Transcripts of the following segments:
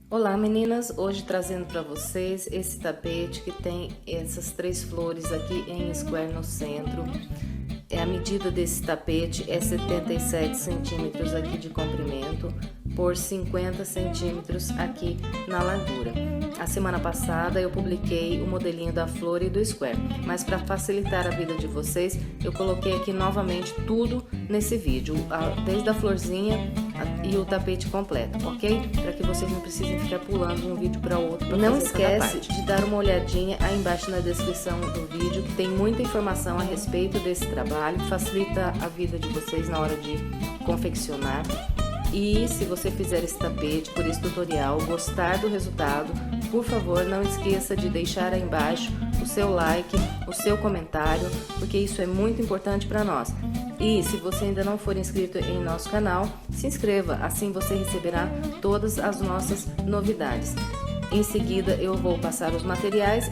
Olá meninas, hoje trazendo para vocês esse tapete que tem essas 3 flores aqui em square no centro. A medida desse tapete é 77 centímetros aqui de comprimento por 50 centímetros aqui na largura. A semana passada eu publiquei o modelinho da flor e do square, mas para facilitar a vida de vocês, eu coloquei aqui novamente tudo nesse vídeo, desde a florzinha e o tapete completo, ok? Para que vocês não precisem ficar pulando de um vídeo para outro. Não esquece de dar uma olhadinha aí embaixo na descrição do vídeo, que tem muita informação a respeito desse trabalho, facilita a vida de vocês na hora de confeccionar. E se você fizer esse tapete por esse tutorial, gostar do resultado, por favor não esqueça de deixar aí embaixo o seu like, o seu comentário, porque isso é muito importante para nós. E se você ainda não for inscrito em nosso canal, se inscreva, assim você receberá todas as nossas novidades. Em seguida eu vou passar os materiais.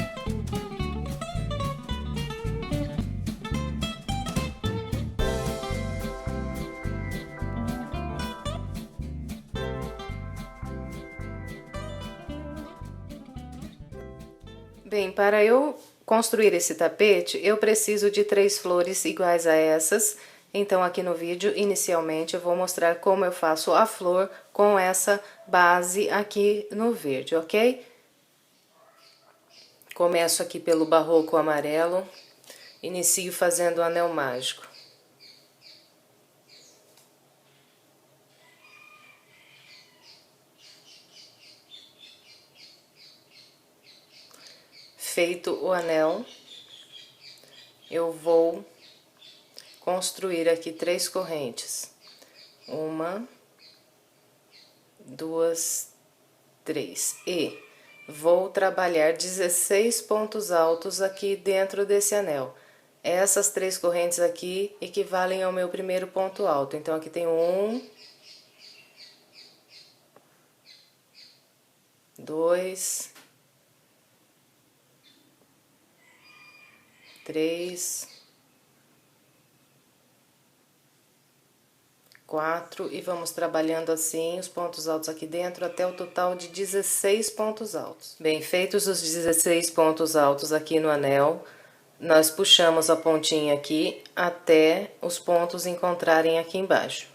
Bem, para eu construir esse tapete, eu preciso de 3 flores iguais a essas. Então, aqui no vídeo, inicialmente, eu vou mostrar como eu faço a flor com essa base aqui no verde, ok? Começo aqui pelo barroco amarelo, inicio fazendo o anel mágico. Feito o anel, eu vou construir aqui 3 correntes. 1, 2, 3. E vou trabalhar 16 pontos altos aqui dentro desse anel. Essas 3 correntes aqui equivalem ao meu primeiro ponto alto. Então, aqui tem 1, 2, 3, 4 e vamos trabalhando assim os pontos altos aqui dentro até o total de 16 pontos altos. Bem, feitos os 16 pontos altos aqui no anel, nós puxamos a pontinha aqui até os pontos encontrarem aqui embaixo.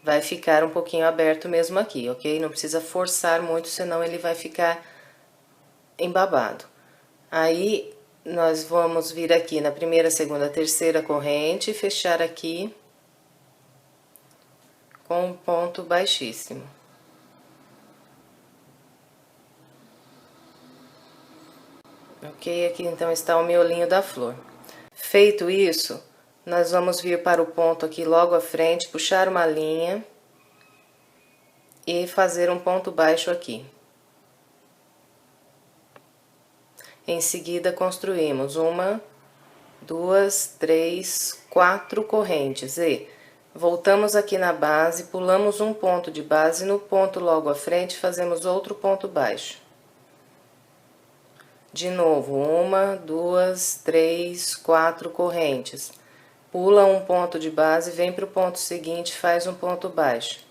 Vai ficar um pouquinho aberto mesmo aqui, ok? Não precisa forçar muito, senão ele vai ficar embabado. Aí, nós vamos vir aqui na primeira, segunda, terceira corrente e fechar aqui com um ponto baixíssimo. Ok? Aqui então está o miolinho da flor. Feito isso, nós vamos vir para o ponto aqui logo à frente, puxar uma linha e fazer um ponto baixo aqui. Em seguida, construímos 1, 2, 3, 4 correntes e voltamos aqui na base, pulamos um ponto de base, no ponto logo à frente fazemos outro ponto baixo. De novo, 1, 2, 3, 4 correntes. Pula um ponto de base, vem para o ponto seguinte, faz um ponto baixo.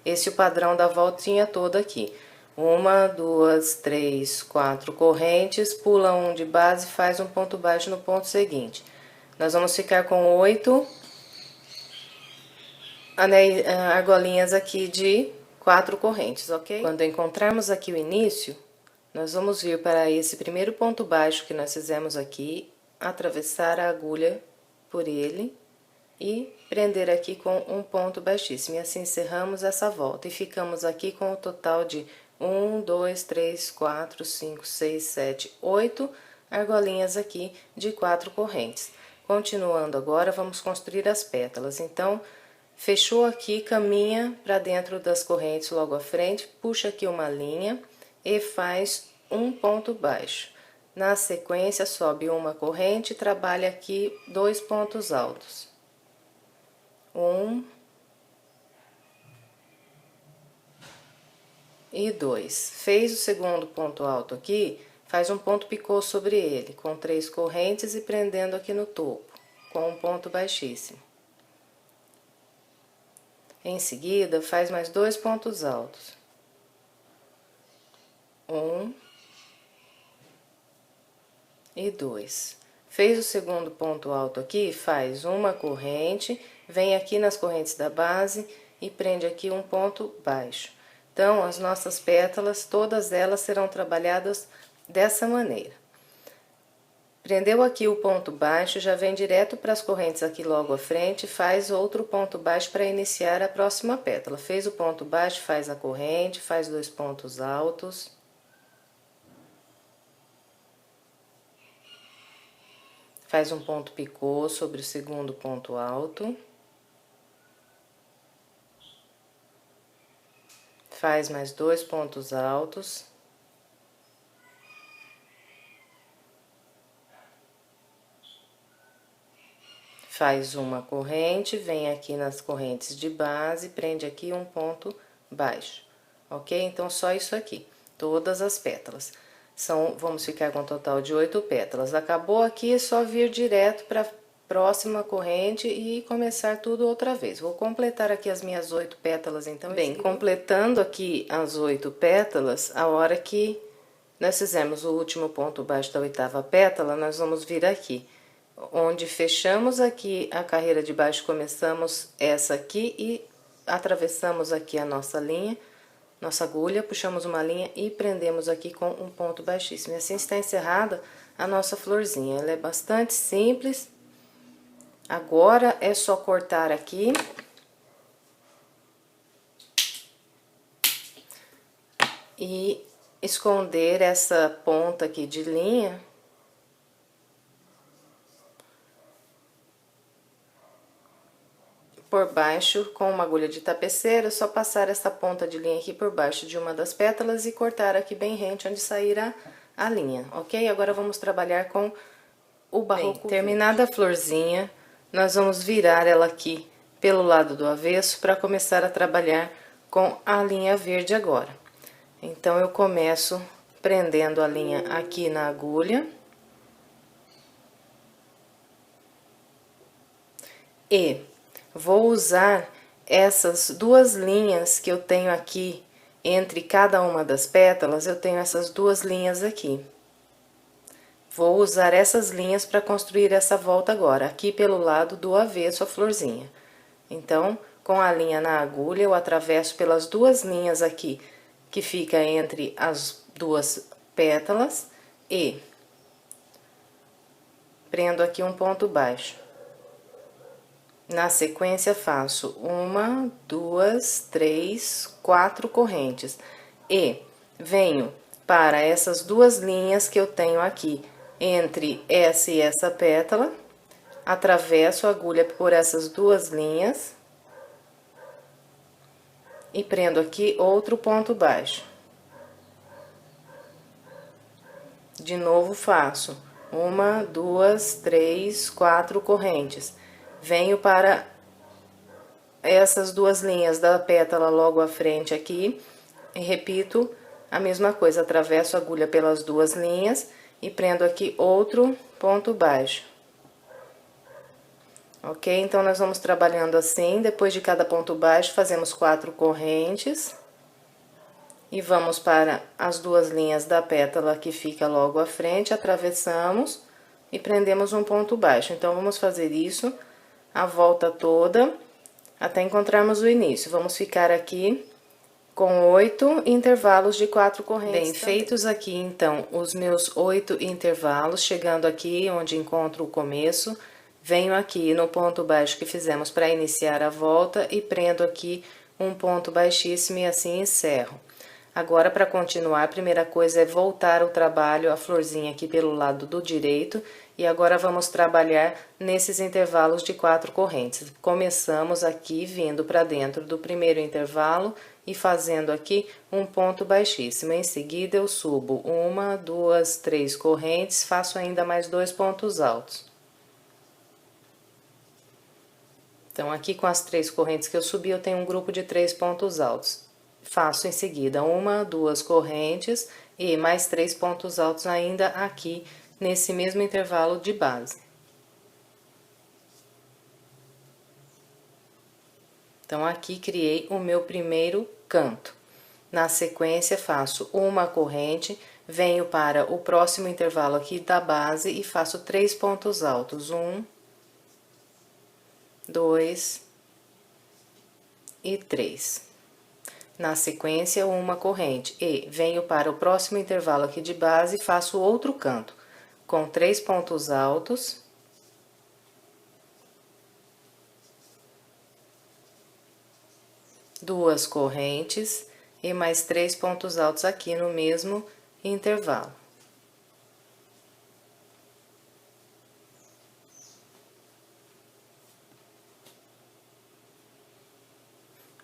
Esse é o padrão da voltinha toda aqui. 1, 2, 3, 4 correntes, pula um de base, faz um ponto baixo no ponto seguinte. Nós vamos ficar com 8 argolinhas aqui de 4 correntes, ok? Quando encontrarmos aqui o início, nós vamos vir para esse primeiro ponto baixo que nós fizemos aqui, atravessar a agulha por ele e prender aqui com um ponto baixíssimo. E assim encerramos essa volta e ficamos aqui com o total de 1, 2, 3, 4, 5, 6, 7, 8 argolinhas aqui de 4 correntes. Continuando agora, vamos construir as pétalas. Então, fechou aqui, caminha para dentro das correntes logo à frente, puxa aqui uma linha e faz um ponto baixo. Na sequência, sobe uma corrente e trabalha aqui 2 pontos altos. 1 e 2. Fez o segundo ponto alto aqui, faz um ponto picô sobre ele, com 3 correntes e prendendo aqui no topo, com um ponto baixíssimo. Em seguida, faz mais 2 pontos altos. Um e dois. Fez o segundo ponto alto aqui, faz uma corrente, vem aqui nas correntes da base e prende aqui um ponto baixo. Então, as nossas pétalas, todas elas serão trabalhadas dessa maneira. Prendeu aqui o ponto baixo, já vem direto para as correntes aqui logo à frente, faz outro ponto baixo para iniciar a próxima pétala. Fez o ponto baixo, faz a corrente, faz 2 pontos altos. Faz um ponto picô sobre o segundo ponto alto. Faz mais 2 pontos altos. Faz uma corrente, vem aqui nas correntes de base, prende aqui um ponto baixo, ok? Então, só isso aqui, todas as pétalas. Vamos ficar com um total de 8 pétalas. Acabou aqui, é só vir direto para a próxima corrente e começar tudo outra vez. Vou completar aqui as minhas 8 pétalas, então. Bem, completando aqui as 8 pétalas, a hora que nós fizermos o último ponto baixo da 8ª pétala, nós vamos vir aqui. Onde fechamos aqui a carreira de baixo, começamos essa aqui e atravessamos aqui a nossa linha, nossa agulha, puxamos uma linha e prendemos aqui com um ponto baixíssimo. E assim está encerrada a nossa florzinha. Ela é bastante simples. Agora é só cortar aqui. E esconder essa ponta aqui de linha. Por baixo, com uma agulha de tapeceira, é só passar essa ponta de linha aqui por baixo de uma das pétalas e cortar aqui bem rente onde sair a linha, ok? Agora vamos trabalhar com o barroco. Terminada a florzinha, nós vamos virar ela aqui pelo lado do avesso para começar a trabalhar com a linha verde agora. Então, eu começo prendendo a linha aqui na agulha. E vou usar essas 2 linhas que eu tenho aqui, entre cada uma das pétalas, eu tenho essas 2 linhas aqui. Vou usar essas linhas para construir essa volta agora, aqui pelo lado do avesso a florzinha. Então, com a linha na agulha, eu atravesso pelas 2 linhas aqui, que fica entre as 2 pétalas, e prendo aqui um ponto baixo. Na sequência, faço 1, 2, 3, 4 correntes. E venho para essas 2 linhas que eu tenho aqui, entre essa e essa pétala, atravesso a agulha por essas 2 linhas e prendo aqui outro ponto baixo. De novo, faço 1, 2, 3, 4 correntes. Venho para essas 2 linhas da pétala logo à frente aqui e repito a mesma coisa, atravesso a agulha pelas 2 linhas e prendo aqui outro ponto baixo. Ok? Então, nós vamos trabalhando assim, depois de cada ponto baixo, fazemos 4 correntes e vamos para as 2 linhas da pétala que fica logo à frente, atravessamos e prendemos um ponto baixo. Então, vamos fazer isso a volta toda, até encontrarmos o início. Vamos ficar aqui com 8 intervalos de 4 correntes. Bem, feitos aqui, então, os meus 8 intervalos, chegando aqui onde encontro o começo, venho aqui no ponto baixo que fizemos para iniciar a volta e prendo aqui um ponto baixíssimo e assim encerro. Agora, para continuar, a primeira coisa é voltar o trabalho, a florzinha aqui pelo lado do direito, e agora vamos trabalhar nesses intervalos de 4 correntes. Começamos aqui vindo para dentro do primeiro intervalo e fazendo aqui um ponto baixíssimo. Em seguida, eu subo 1, 2, 3 correntes, faço ainda mais 2 pontos altos. Então, aqui com as 3 correntes que eu subi, eu tenho um grupo de 3 pontos altos. Faço em seguida 1, 2 correntes e mais 3 pontos altos ainda aqui nesse mesmo intervalo de base. Então, aqui criei o meu primeiro canto. Na sequência, faço uma corrente, venho para o próximo intervalo aqui da base e faço 3 pontos altos. 1, 2 e 3. Na sequência, uma corrente e venho para o próximo intervalo aqui de base e faço outro canto, com 3 pontos altos. Duas correntes e mais 3 pontos altos aqui no mesmo intervalo.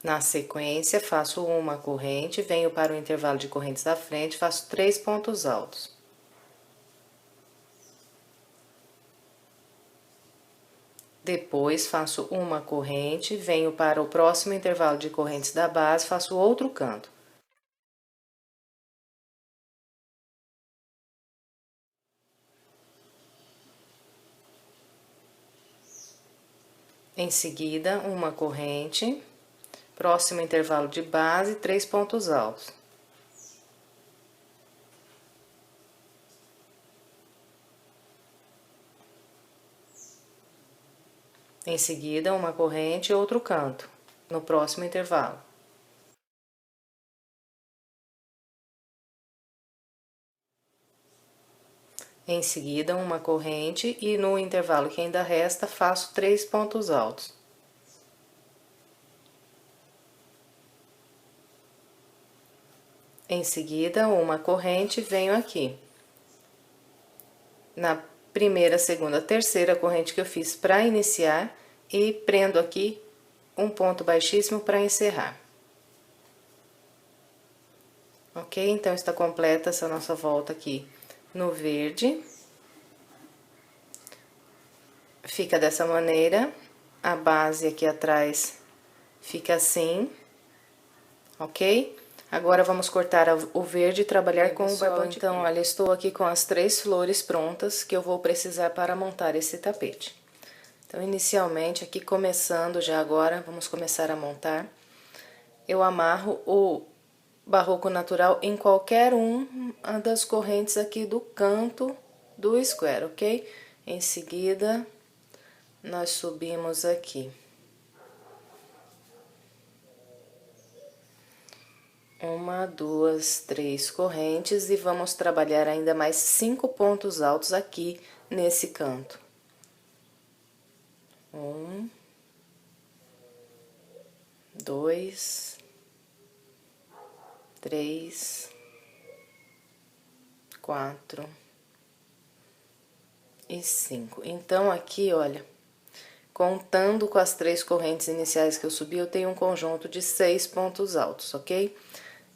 Na sequência, faço uma corrente, venho para o intervalo de correntes da frente, faço 3 pontos altos. Depois, faço uma corrente, venho para o próximo intervalo de correntes da base, faço outro canto. Em seguida, uma corrente, próximo intervalo de base, 3 pontos altos. Em seguida, uma corrente e outro canto, no próximo intervalo. Em seguida, uma corrente e no intervalo que ainda resta, faço 3 pontos altos. Em seguida, uma corrente, venho aqui. Na primeira, segunda, terceira corrente que eu fiz para iniciar e prendo aqui um ponto baixíssimo para encerrar. Ok? Então, está completa essa nossa volta aqui no verde. Fica dessa maneira, a base aqui atrás fica assim, ok? Agora, vamos cortar o verde e trabalhar com o barbante. Então, olha, estou aqui com as 3 flores prontas que eu vou precisar para montar esse tapete. Então, inicialmente, aqui começando já agora, vamos começar a montar. Eu amarro o barroco natural em qualquer uma das correntes aqui do canto do square, ok? Em seguida, nós subimos aqui. Uma, duas, 3 correntes e vamos trabalhar ainda mais 5 pontos altos aqui nesse canto. 1, 2, 3, 4 e 5. Então, aqui, olha, contando com as 3 correntes iniciais que eu subi, eu tenho um conjunto de 6 pontos altos, ok?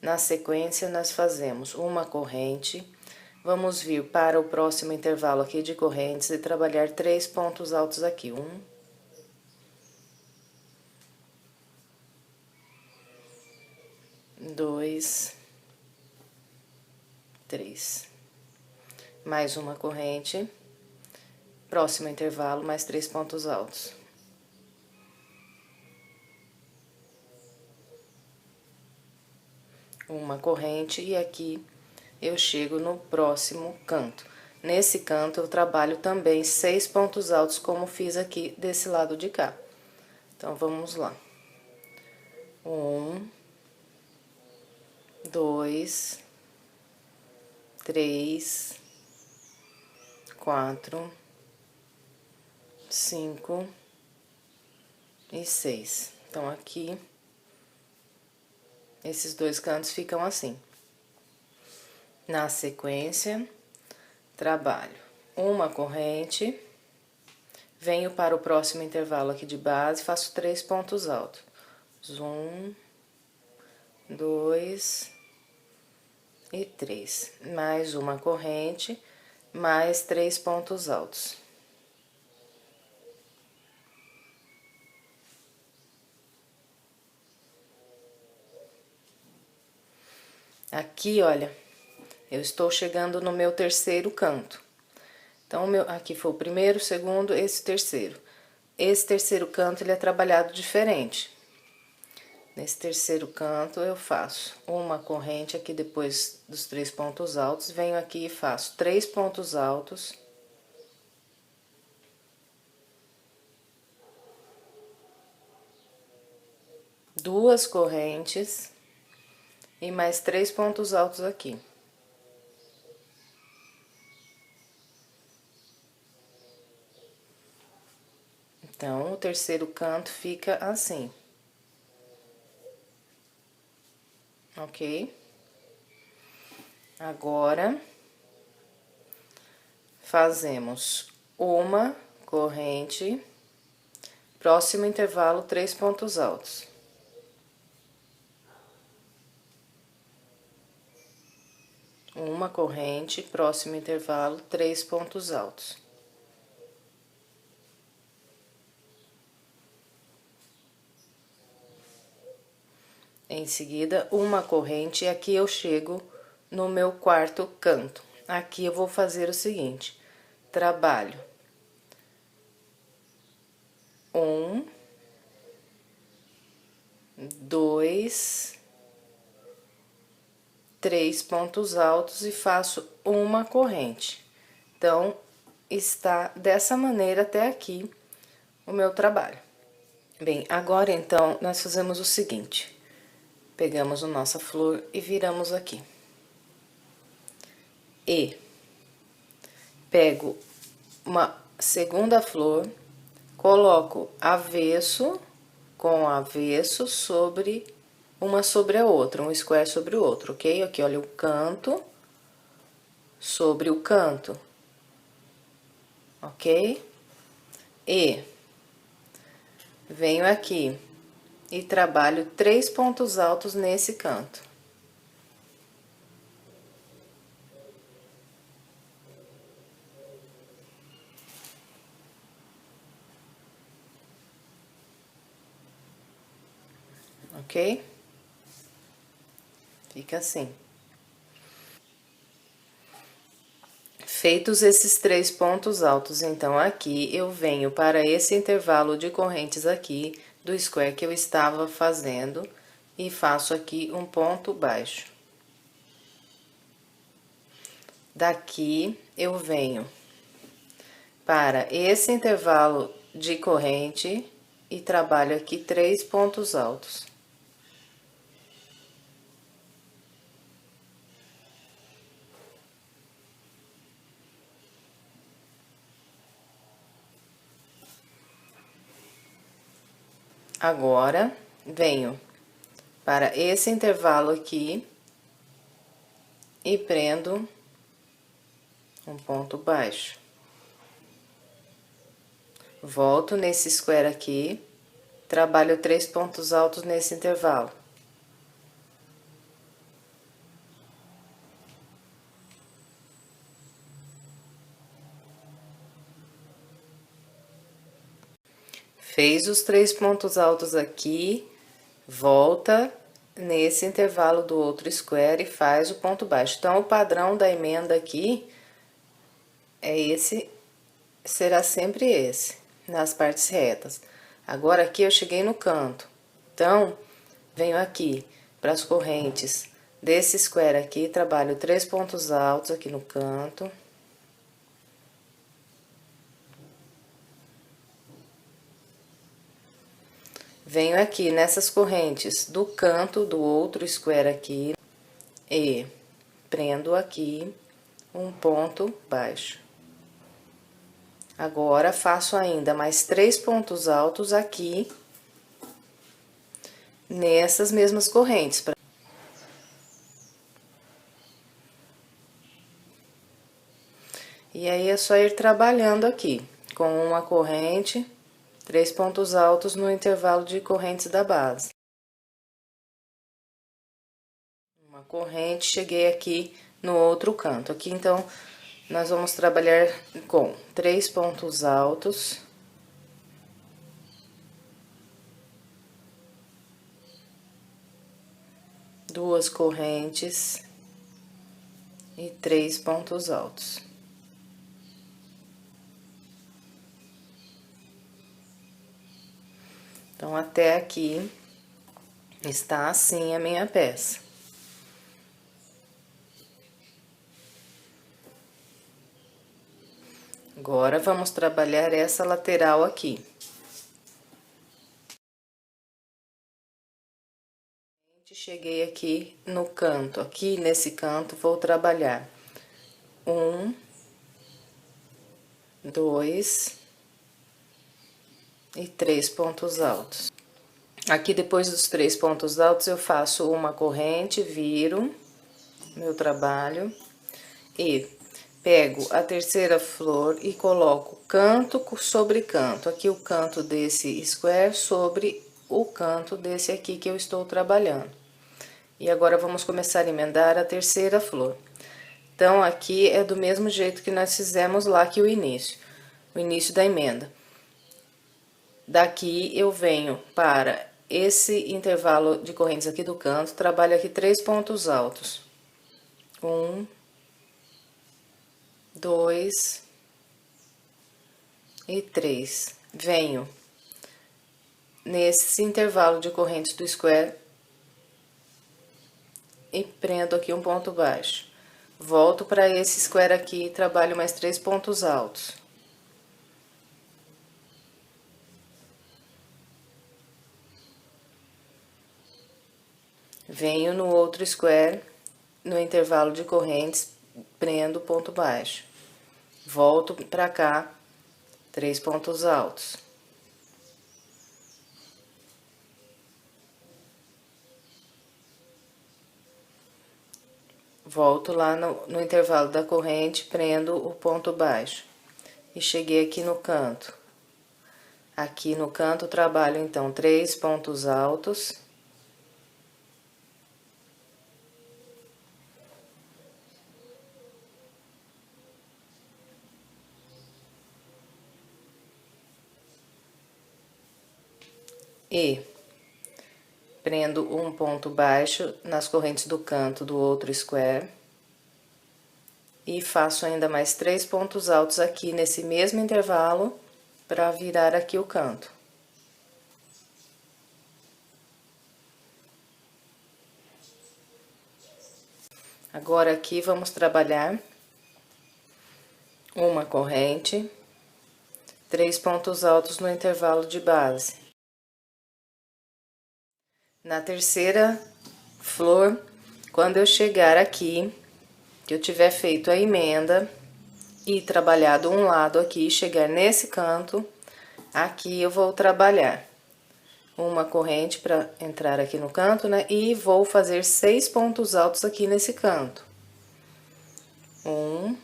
Na sequência, nós fazemos uma corrente, vamos vir para o próximo intervalo aqui de correntes e trabalhar 3 pontos altos aqui. 1, 2, 3. Mais uma corrente, próximo intervalo, mais 3 pontos altos. Uma corrente e aqui eu chego no próximo canto. Nesse canto eu trabalho também 6 pontos altos, como fiz aqui desse lado de cá. Então, vamos lá. 1, 2, 3, 4, 5 e 6. Então, aqui, esses 2 cantos ficam assim. Na sequência, trabalho uma corrente, venho para o próximo intervalo aqui de base, faço 3 pontos altos. 1, 2 e 3. Mais uma corrente, mais 3 pontos altos. Aqui, olha, eu estou chegando no meu terceiro canto. Então, aqui foi o primeiro, o segundo, esse terceiro. Esse terceiro canto, ele é trabalhado diferente. Nesse terceiro canto, eu faço uma corrente aqui depois dos 3 pontos altos, venho aqui e faço 3 pontos altos. Duas correntes e mais 3 pontos altos aqui. Então, o terceiro canto fica assim. Ok? Agora, fazemos uma corrente, próximo intervalo, 3 pontos altos. Uma corrente, próximo intervalo, 3 pontos altos. Em seguida, uma corrente, e aqui eu chego no meu quarto canto. Aqui eu vou fazer o seguinte: trabalho um, dois, 3 pontos altos e faço uma corrente. Então, está dessa maneira até aqui o meu trabalho. Bem, agora então, nós fazemos o seguinte: pegamos a nossa flor e viramos aqui. E pego uma segunda flor, coloco avesso com avesso sobre uma sobre a outra, um square sobre o outro, ok? Aqui, olha, o canto sobre o canto, ok? E venho aqui e trabalho 3 pontos altos nesse canto. Ok? Fica assim. Feitos esses 3 pontos altos, então, aqui, eu venho para esse intervalo de correntes aqui, do square que eu estava fazendo, e faço aqui um ponto baixo. Daqui, eu venho para esse intervalo de corrente e trabalho aqui 3 pontos altos. Agora, venho para esse intervalo aqui e prendo um ponto baixo. Volto nesse square aqui, trabalho 3 pontos altos nesse intervalo. Fez os 3 pontos altos aqui, volta nesse intervalo do outro square e faz o ponto baixo. Então, o padrão da emenda aqui é esse, será sempre esse, nas partes retas. Agora, aqui eu cheguei no canto, então, venho aqui para as correntes desse square aqui, trabalho 3 pontos altos aqui no canto. Venho aqui nessas correntes do canto do outro square aqui e prendo aqui um ponto baixo. Agora, faço ainda mais 3 pontos altos aqui nessas mesmas correntes. E aí, é só ir trabalhando aqui com uma corrente, 3 pontos altos no intervalo de correntes da base. Uma corrente, cheguei aqui no outro canto. Aqui, então, nós vamos trabalhar com 3 pontos altos. Duas correntes e 3 pontos altos. Então, até aqui, Está assim a minha peça. Agora, vamos trabalhar essa lateral aqui. Cheguei aqui no canto, aqui nesse canto, vou trabalhar 1, 2 e 3 pontos altos. Aqui, depois dos 3 pontos altos, eu faço uma corrente, viro meu trabalho e pego a terceira flor e coloco canto sobre canto. Aqui o canto desse square sobre o canto desse aqui que eu estou trabalhando. E agora, vamos começar a emendar a terceira flor. Então, aqui é do mesmo jeito que nós fizemos lá que o início da emenda. Daqui, eu venho para esse intervalo de correntes aqui do canto, trabalho aqui 3 pontos altos. 1, 2 e 3. Venho nesse intervalo de correntes do square e prendo aqui um ponto baixo. Volto para esse square aqui e trabalho mais 3 pontos altos. Venho no outro square, no intervalo de correntes, prendo ponto baixo. Volto para cá, 3 pontos altos. Volto lá no intervalo da corrente, prendo o ponto baixo. E cheguei aqui no canto. Aqui no canto, trabalho, então, 3 pontos altos. E prendo um ponto baixo nas correntes do canto do outro square. E faço ainda mais 3 pontos altos aqui nesse mesmo intervalo para virar aqui o canto. Agora, aqui vamos trabalhar uma corrente, 3 pontos altos no intervalo de base. Na terceira flor, quando eu chegar aqui, que eu tiver feito a emenda e trabalhado um lado aqui, chegar nesse canto, aqui eu vou trabalhar uma corrente para entrar aqui no canto, né? E vou fazer 6 pontos altos aqui nesse canto. 1,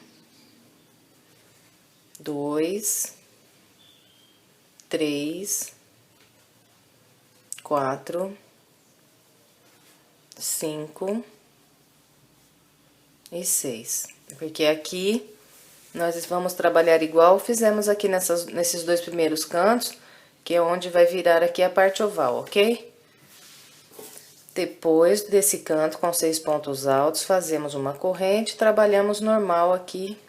2, 3, 4, 5 e 6. Porque aqui nós vamos trabalhar igual fizemos aqui nesses dois primeiros cantos, que é onde vai virar aqui a parte oval, ok? Depois desse canto com 6 pontos altos, fazemos uma corrente, trabalhamos normal aqui.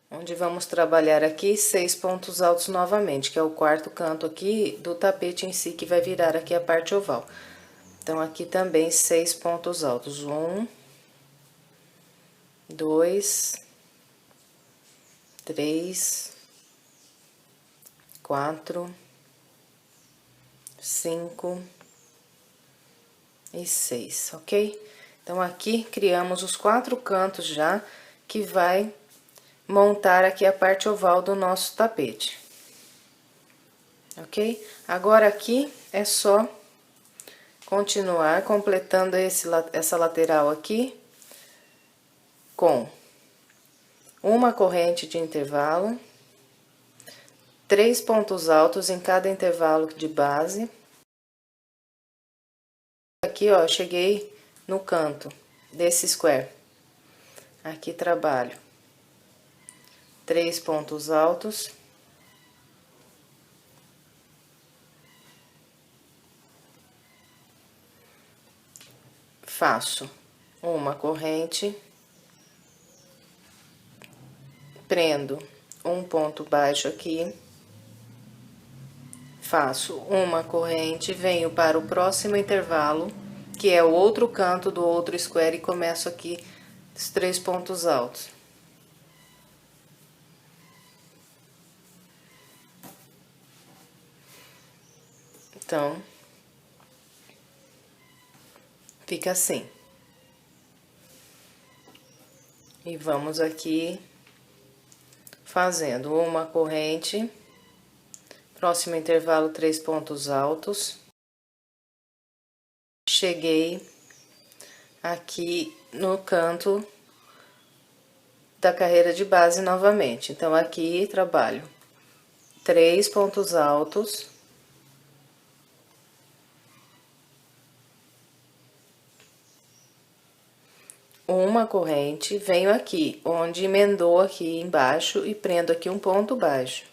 Onde vamos trabalhar aqui 6 pontos altos novamente, que é o quarto canto aqui do tapete em si, que vai virar aqui a parte oval. Então, aqui também 6 pontos altos. 1, 2, 3, 4, 5 e 6, ok? Então, aqui criamos os 4 cantos já, que vai montar aqui a parte oval do nosso tapete, ok? Agora, aqui é só continuar completando essa lateral aqui com uma corrente de intervalo, 3 pontos altos em cada intervalo de base. Aqui, ó, cheguei no canto desse square. Aqui trabalho 3 pontos altos. Faço uma corrente, prendo um ponto baixo aqui, faço uma corrente, venho para o próximo intervalo, que é o outro canto do outro square, e começo aqui os 3 pontos altos. Então, fica assim. E vamos aqui fazendo uma corrente, próximo intervalo 3 pontos altos. Cheguei aqui no canto da carreira de base novamente. Então, aqui trabalho 3 pontos altos. Uma corrente, venho aqui, onde emendou aqui embaixo e prendo aqui um ponto baixo.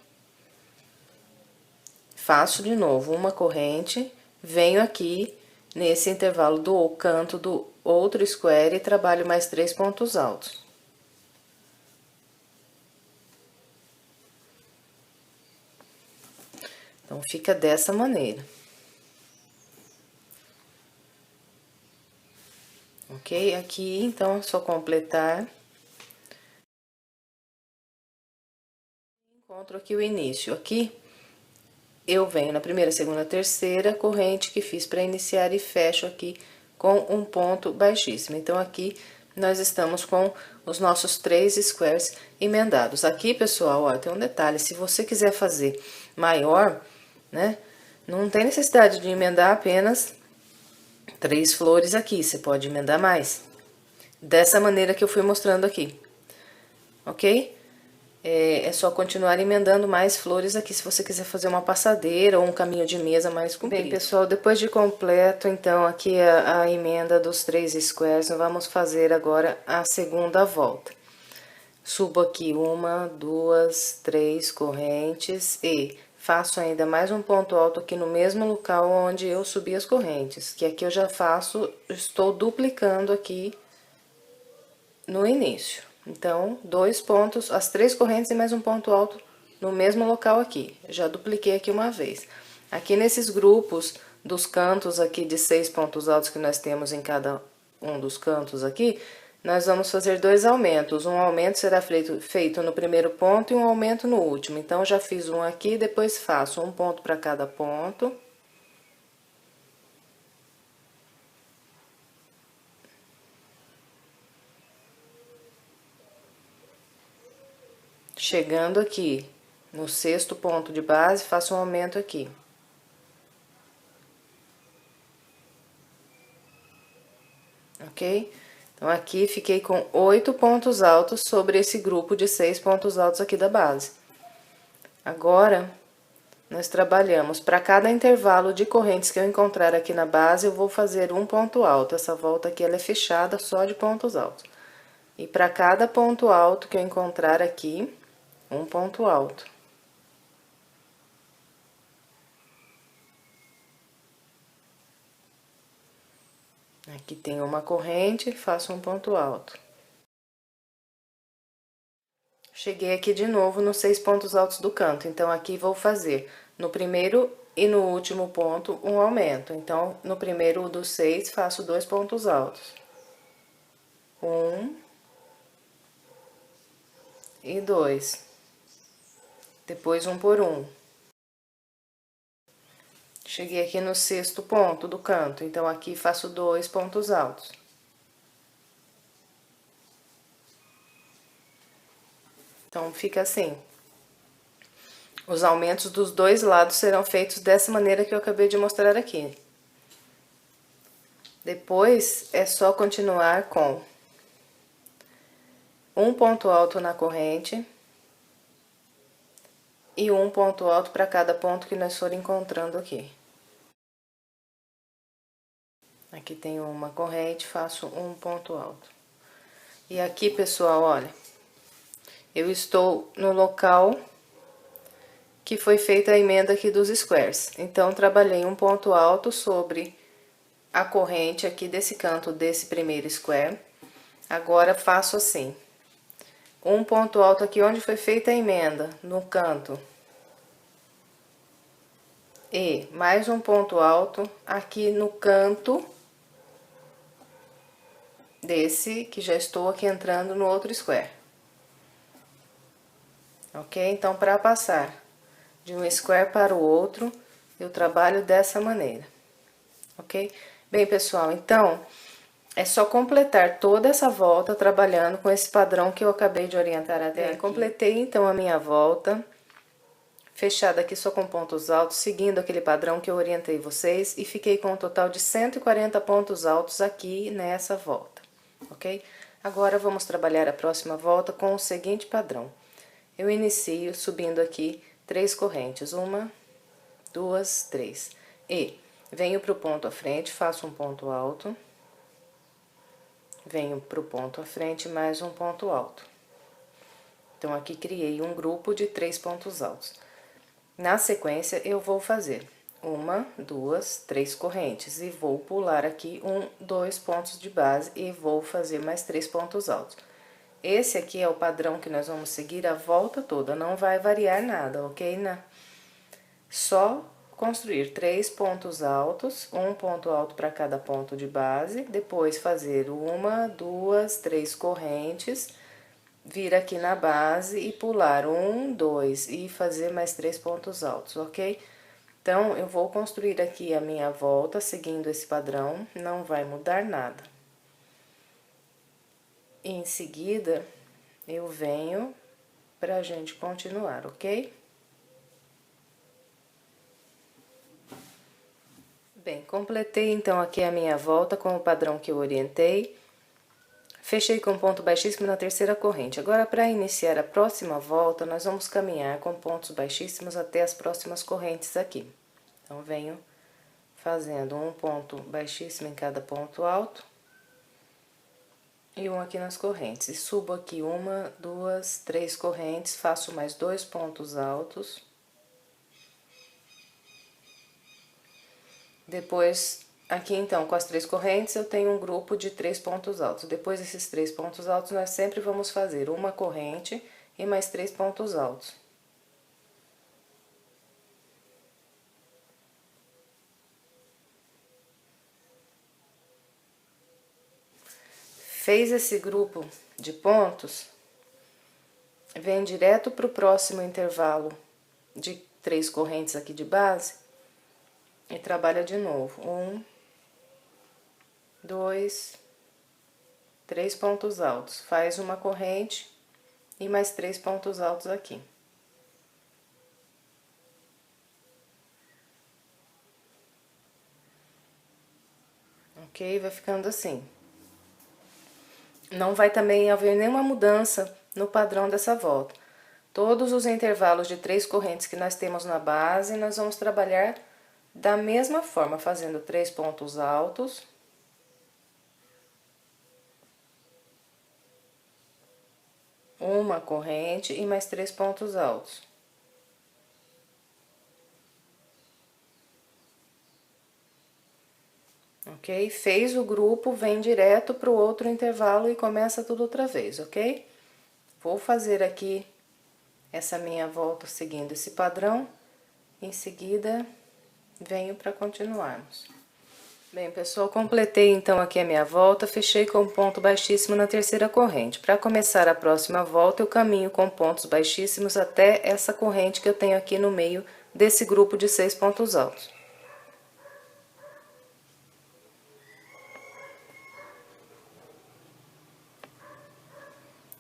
Faço de novo uma corrente, venho aqui nesse intervalo do canto do outro square e trabalho mais 3 pontos altos. Então, fica dessa maneira. Ok? Aqui, então, é só completar. Encontro aqui o início. Aqui, eu venho na primeira, segunda, terceira corrente que fiz para iniciar e fecho aqui com um ponto baixíssimo. Então, aqui, nós estamos com os nossos 3 squares emendados. Aqui, pessoal, ó, tem um detalhe. Se você quiser fazer maior, né, não tem necessidade de emendar apenas 3 flores aqui, você pode emendar mais. Dessa maneira que eu fui mostrando aqui, ok? É só continuar emendando mais flores aqui, se você quiser fazer uma passadeira ou um caminho de mesa mais comprido. Bem, pessoal, depois de completo, então, aqui a emenda dos 3 squares, nós vamos fazer agora a segunda volta. Subo aqui 1, 2, 3 correntes e faço ainda mais um ponto alto aqui no mesmo local onde eu subi as correntes, que aqui eu já faço, estou duplicando aqui no início. Então, 2 pontos, as 3 correntes e mais um ponto alto no mesmo local aqui. Já dupliquei aqui uma vez. Aqui nesses grupos dos cantos aqui de 6 pontos altos que nós temos em cada um dos cantos aqui, nós vamos fazer 2 aumentos. Um aumento será feito no primeiro ponto e um aumento no último. Então, já fiz um aqui, depois faço um ponto para cada ponto. Chegando aqui no 6º ponto de base, faço um aumento aqui. Ok? Então, aqui fiquei com 8 pontos altos sobre esse grupo de 6 pontos altos aqui da base. Agora, nós trabalhamos, para cada intervalo de correntes que eu encontrar aqui na base, eu vou fazer um ponto alto. Essa volta aqui, ela é fechada só de pontos altos. E para cada ponto alto que eu encontrar aqui, um ponto alto. Aqui tem uma corrente, faço um ponto alto. Cheguei aqui de novo nos 6 pontos altos do canto, então aqui vou fazer no primeiro e no último ponto um aumento. Então, no primeiro dos 6, faço 2 pontos altos. 1 e 2. Depois, um por um. Cheguei aqui no 6º ponto do canto, então aqui faço 2 pontos altos. Então, fica assim. Os aumentos dos dois lados serão feitos dessa maneira que eu acabei de mostrar aqui. Depois, é só continuar com um ponto alto na corrente e um ponto alto para cada ponto que nós for encontrando aqui. Aqui tem uma corrente, faço um ponto alto. E aqui, pessoal, olha, eu estou no local que foi feita a emenda aqui dos squares. Então, trabalhei um ponto alto sobre a corrente aqui desse canto desse primeiro square. Agora, faço assim, um ponto alto aqui onde foi feita a emenda, no canto E mais um ponto alto aqui no canto desse que já estou aqui entrando no outro square. Ok? Então, para passar de um square para o outro, eu trabalho dessa maneira. Ok? Bem, pessoal, então, é só completar toda essa volta trabalhando com esse padrão que eu acabei de orientar até aqui. Completei, então, a minha volta, fechada aqui só com pontos altos, seguindo aquele padrão que eu orientei vocês, e fiquei com um total de 140 pontos altos aqui nessa volta, ok? Agora, vamos trabalhar a próxima volta com o seguinte padrão. Eu inicio subindo aqui 3 correntes, 1, 2, 3, e venho para o ponto à frente, faço um ponto alto, venho para o ponto à frente, mais um ponto alto. Então, aqui criei um grupo de 3 pontos altos. Na sequência, eu vou fazer 1, 2, 3 correntes e vou pular aqui 1, 2 pontos de base e vou fazer mais 3 pontos altos. Esse aqui é o padrão que nós vamos seguir a volta toda, não vai variar nada, ok? Só construir 3 pontos altos, um ponto alto para cada ponto de base, depois fazer 1, 2, 3 correntes, vir aqui na base e pular 1, 2 e fazer mais 3 pontos altos, ok? Então, eu vou construir aqui a minha volta seguindo esse padrão, não vai mudar nada. Em seguida, eu venho pra gente continuar, ok? Bem, completei então aqui a minha volta com o padrão que eu orientei. Fechei com ponto baixíssimo na terceira corrente. Agora, para iniciar a próxima volta, nós vamos caminhar com pontos baixíssimos até as próximas correntes aqui. Então, venho fazendo um ponto baixíssimo em cada ponto alto. E um aqui nas correntes. E subo aqui 1, 2, 3 correntes, faço mais 2 pontos altos. Depois, aqui então, com as 3 correntes, eu tenho um grupo de 3 pontos altos. Depois desses 3 pontos altos, nós sempre vamos fazer uma corrente e mais 3 pontos altos. Fez esse grupo de pontos, vem direto para o próximo intervalo de 3 correntes aqui de base e trabalha de novo. 1, 2, 3 pontos altos. Faz uma corrente e mais 3 pontos altos aqui. Ok? Vai ficando assim. Não vai também haver nenhuma mudança no padrão dessa volta. Todos os intervalos de 3 correntes que nós temos na base, nós vamos trabalhar da mesma forma, fazendo 3 pontos altos. Uma corrente e mais 3 pontos altos. Ok? Fez o grupo, vem direto para o outro intervalo e começa tudo outra vez, ok? Vou fazer aqui essa minha volta seguindo esse padrão, em seguida venho para continuarmos. Bem, pessoal, completei então aqui a minha volta, fechei com ponto baixíssimo na terceira corrente. Para começar a próxima volta, eu caminho com pontos baixíssimos até essa corrente que eu tenho aqui no meio desse grupo de 6 pontos altos.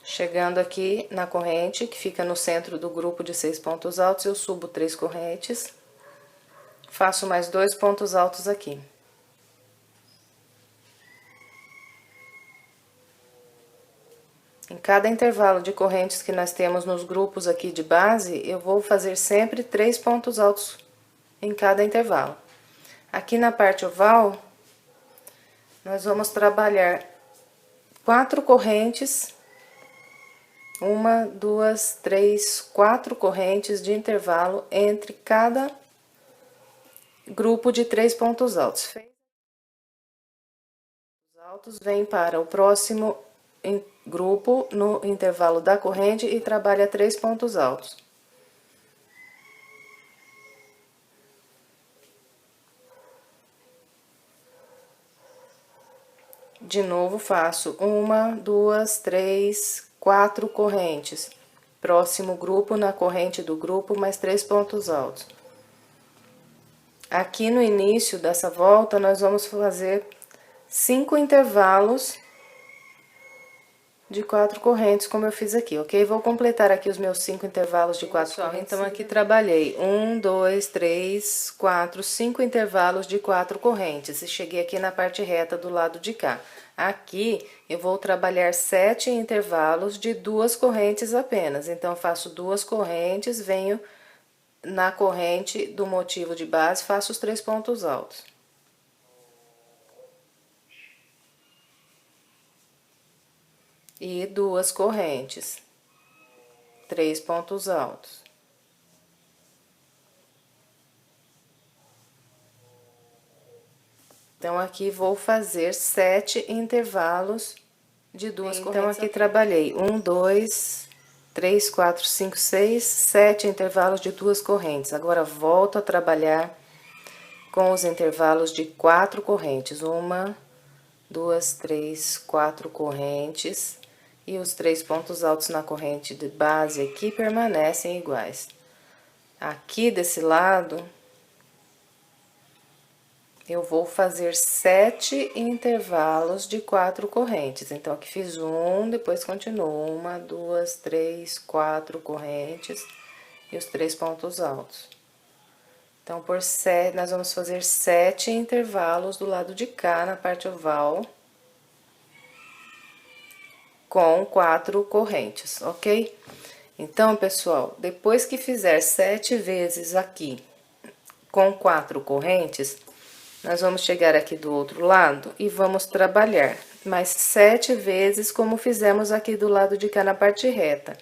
Chegando aqui na corrente, que fica no centro do grupo de 6 pontos altos, eu subo 3 correntes, faço mais 2 pontos altos aqui. Em cada intervalo de correntes que nós temos nos grupos aqui de base, eu vou fazer sempre 3 pontos altos em cada intervalo. Aqui na parte oval, nós vamos trabalhar 4 correntes. 1, 2, 3, 4 correntes de intervalo entre cada grupo de 3 pontos altos. Os altos vêm para o próximo grupo no intervalo da corrente e trabalha 3 pontos altos. De novo, faço 1, 2, 3, 4 correntes. Próximo grupo, na corrente do grupo, mais 3 pontos altos. Aqui no início dessa volta, nós vamos fazer 5 intervalos de 4 correntes, como eu fiz aqui, ok? Vou completar aqui os meus 5 intervalos de 4 correntes. Então, aqui trabalhei 1, 2, 3, 4, 5 intervalos de 4 correntes. E cheguei aqui na parte reta do lado de cá. Aqui, eu vou trabalhar 7 intervalos de 2 correntes apenas. Então, faço 2 correntes, venho na corrente do motivo de base, faço os 3 pontos altos. E 2 correntes, 3 pontos altos. Então, aqui vou fazer 7 intervalos de 2 correntes. Então, aqui trabalhei 1, 2, 3, 4, 5, 6, 7 intervalos de 2 correntes. Agora, volto a trabalhar com os intervalos de 4 correntes. 1, 2, 3, 4 correntes. E os 3 pontos altos na corrente de base aqui permanecem iguais. Aqui desse lado, eu vou fazer 7 intervalos de 4 correntes. Então, aqui fiz 1, depois continuo 1, 2, 3, 4 correntes e os 3 pontos altos. Então, nós vamos fazer 7 intervalos do lado de cá, na parte oval, com 4 correntes, ok? Então, pessoal, depois que fizer 7 vezes aqui com 4 correntes, nós vamos chegar aqui do outro lado e vamos trabalhar mais 7 vezes como fizemos aqui do lado de cá na parte reta,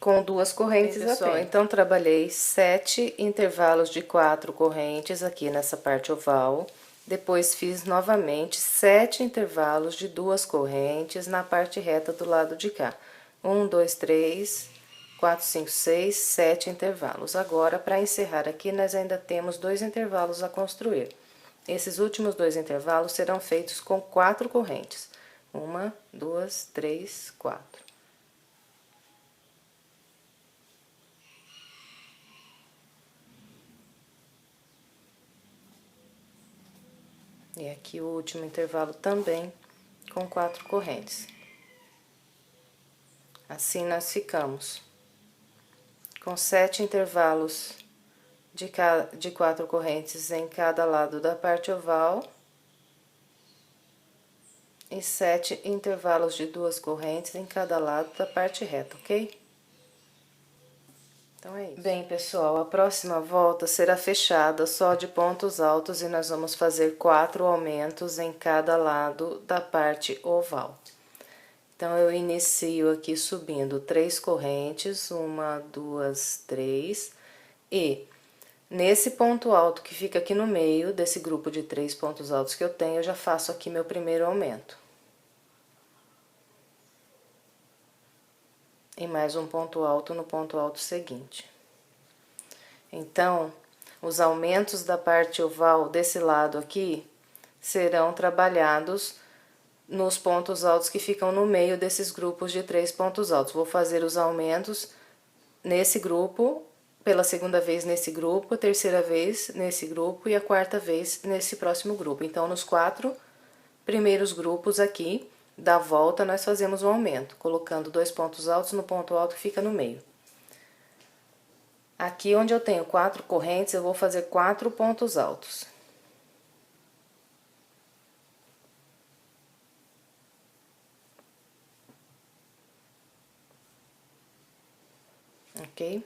com 2 correntes apenas. Então, trabalhei 7 intervalos de 4 correntes aqui nessa parte oval. Depois, fiz novamente 7 intervalos de 2 correntes na parte reta do lado de cá. 1, 2, 3, 4, 5, 6, 7 intervalos. Agora, para encerrar aqui, nós ainda temos 2 intervalos a construir. Esses últimos 2 intervalos serão feitos com 4 correntes. 1, 2, 3, 4. E aqui o último intervalo também com 4 correntes. Assim, nós ficamos com 7 intervalos de 4 correntes em cada lado da parte oval e 7 intervalos de 2 correntes em cada lado da parte reta, ok? Então, é isso. Bem, pessoal, a próxima volta será fechada só de pontos altos e nós vamos fazer 4 aumentos em cada lado da parte oval. Então, eu inicio aqui subindo 3 correntes, 1, 2, 3, e nesse ponto alto que fica aqui no meio desse grupo de 3 pontos altos que eu tenho, eu já faço aqui meu primeiro aumento. E mais um ponto alto no ponto alto seguinte. Então, os aumentos da parte oval desse lado aqui serão trabalhados nos pontos altos que ficam no meio desses grupos de 3 pontos altos. Vou fazer os aumentos nesse grupo, pela segunda vez nesse grupo, a terceira vez nesse grupo e a quarta vez nesse próximo grupo. Então, nos 4 primeiros grupos aqui da volta, nós fazemos o aumento, colocando 2 pontos altos no ponto alto que fica no meio. Aqui onde eu tenho 4 correntes, eu vou fazer 4 pontos altos. Ok?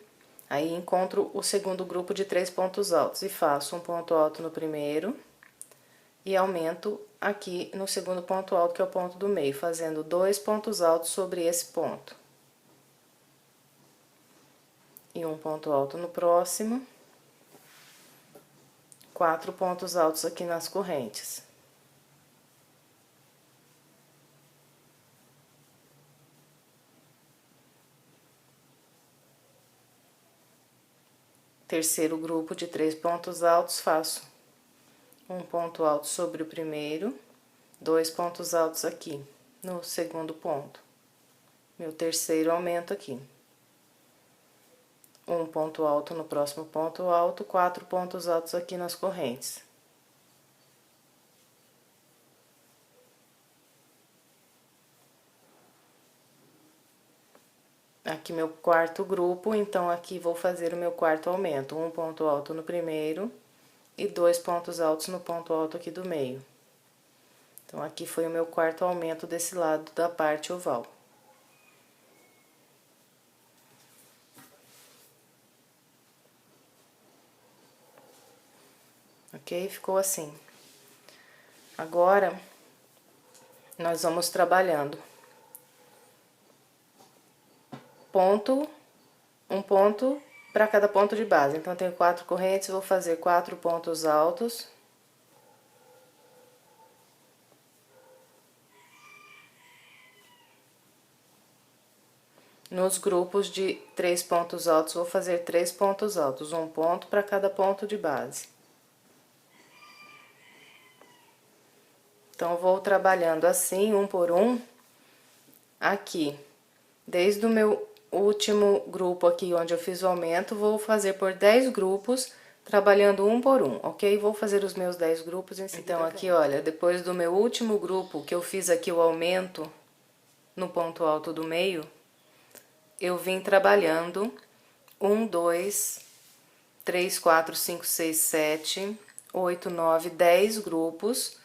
Aí, encontro o segundo grupo de 3 pontos altos e faço um ponto alto no primeiro e aumento aqui no segundo ponto alto, que é o ponto do meio, fazendo 2 pontos altos sobre esse ponto. E um ponto alto no próximo. 4 pontos altos aqui nas correntes. Terceiro grupo de 3 pontos altos, faço um ponto alto sobre o primeiro 2 pontos altos aqui no segundo ponto, meu terceiro aumento aqui. Um ponto alto no próximo ponto alto, 4 pontos altos aqui nas correntes. Aqui meu quarto grupo, então aqui vou fazer o meu quarto aumento. Um ponto alto no primeiro e 2 pontos altos no ponto alto aqui do meio. Então, aqui foi o meu quarto aumento desse lado da parte oval. Ok? Ficou assim. Agora, nós vamos trabalhando um ponto para cada ponto de base. Então, eu tenho 4 correntes, vou fazer 4 pontos altos. Nos grupos de 3 pontos altos, vou fazer 3 pontos altos, um ponto para cada ponto de base. Então, vou trabalhando assim, um por um, aqui. Desde o meu último grupo aqui, onde eu fiz o aumento, vou fazer por 10 grupos, trabalhando um por um, ok? Vou fazer os meus 10 grupos em seguida. Então, aqui, olha, depois do meu último grupo, que eu fiz aqui o aumento no ponto alto do meio, eu vim trabalhando 1, 2, 3, 4, 5, 6, 7, 8, 9, 10 grupos,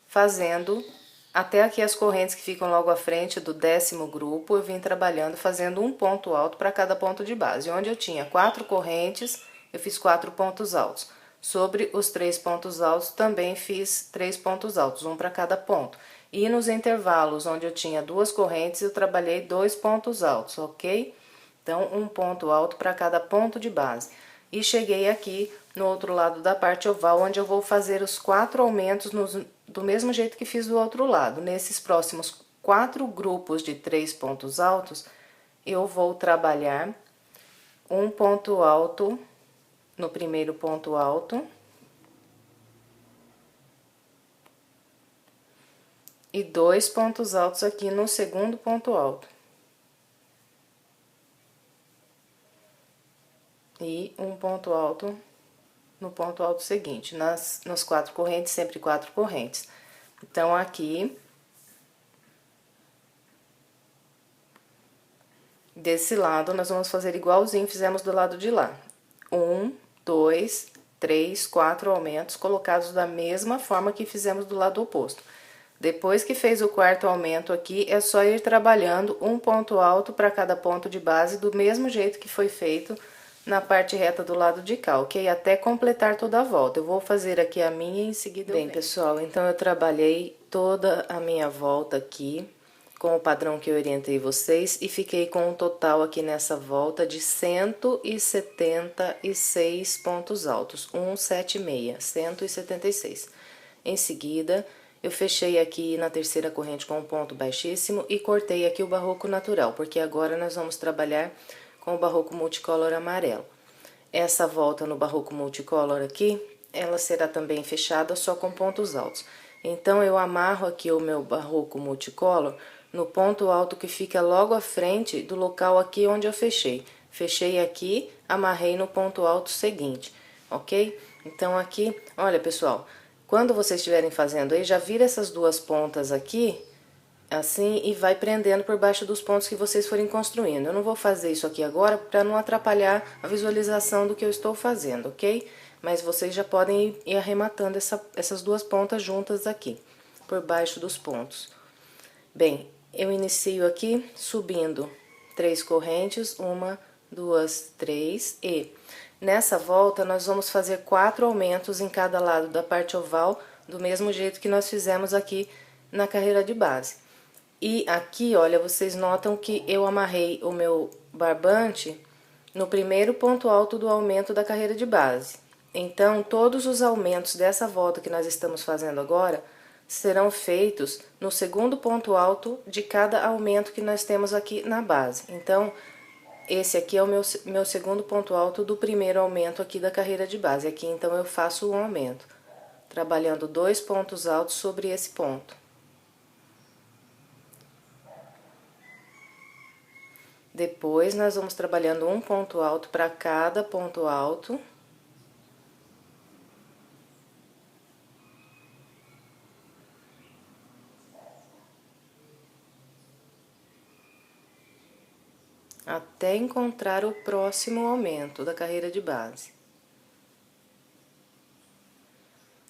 fazendo até aqui as correntes que ficam logo à frente do 10º grupo, eu vim trabalhando fazendo um ponto alto para cada ponto de base. Onde eu tinha 4 correntes, eu fiz 4 pontos altos. Sobre os 3 pontos altos, também fiz 3 pontos altos, um para cada ponto. E nos intervalos, onde eu tinha 2 correntes, eu trabalhei 2 pontos altos, ok? Então, um ponto alto para cada ponto de base. E cheguei aqui no outro lado da parte oval, onde eu vou fazer os 4 aumentos do mesmo jeito que fiz do outro lado. Nesses próximos 4 grupos de 3 pontos altos, eu vou trabalhar um ponto alto no primeiro ponto alto e 2 pontos altos aqui no segundo ponto alto. E um ponto alto no ponto alto seguinte, nas 4 correntes, sempre 4 correntes. Então, aqui, desse lado, nós vamos fazer igualzinho fizemos do lado de lá. 1, 2, 3, 4 aumentos colocados da mesma forma que fizemos do lado oposto. Depois que fez o quarto aumento aqui, é só ir trabalhando um ponto alto para cada ponto de base, do mesmo jeito que foi feito na parte reta do lado de cá, ok? Até completar toda a volta. Eu vou fazer aqui a minha e em seguida eu venho. Bem, pessoal, então eu trabalhei toda a minha volta aqui com o padrão que eu orientei vocês e fiquei com um total aqui nessa volta de 176 pontos altos, 176, 176. Em seguida, eu fechei aqui na terceira corrente com um ponto baixíssimo e cortei aqui o barroco natural, porque agora nós vamos trabalhar com o barroco multicolor amarelo. Essa volta no barroco multicolor aqui, ela será também fechada só com pontos altos. Então, eu amarro aqui o meu barroco multicolor no ponto alto que fica logo à frente do local aqui onde eu fechei. Fechei aqui, amarrei no ponto alto seguinte, ok? Então, aqui, olha, pessoal, quando vocês estiverem fazendo aí, já vira essas duas pontas aqui, assim, e vai prendendo por baixo dos pontos que vocês forem construindo. Eu não vou fazer isso aqui agora para não atrapalhar a visualização do que eu estou fazendo, ok? Mas vocês já podem ir arrematando essas duas pontas juntas aqui, por baixo dos pontos. Bem, eu inicio aqui subindo 3 correntes, 1, 2, 3 e nessa volta nós vamos fazer 4 aumentos em cada lado da parte oval, do mesmo jeito que nós fizemos aqui na carreira de base. E aqui, olha, vocês notam que eu amarrei o meu barbante no primeiro ponto alto do aumento da carreira de base. Então, todos os aumentos dessa volta que nós estamos fazendo agora serão feitos no segundo ponto alto de cada aumento que nós temos aqui na base. Então, esse aqui é o meu segundo ponto alto do primeiro aumento aqui da carreira de base. Aqui, então, eu faço um aumento, trabalhando 2 pontos altos sobre esse ponto. Depois, nós vamos trabalhando um ponto alto para cada ponto alto. Até encontrar o próximo aumento da carreira de base.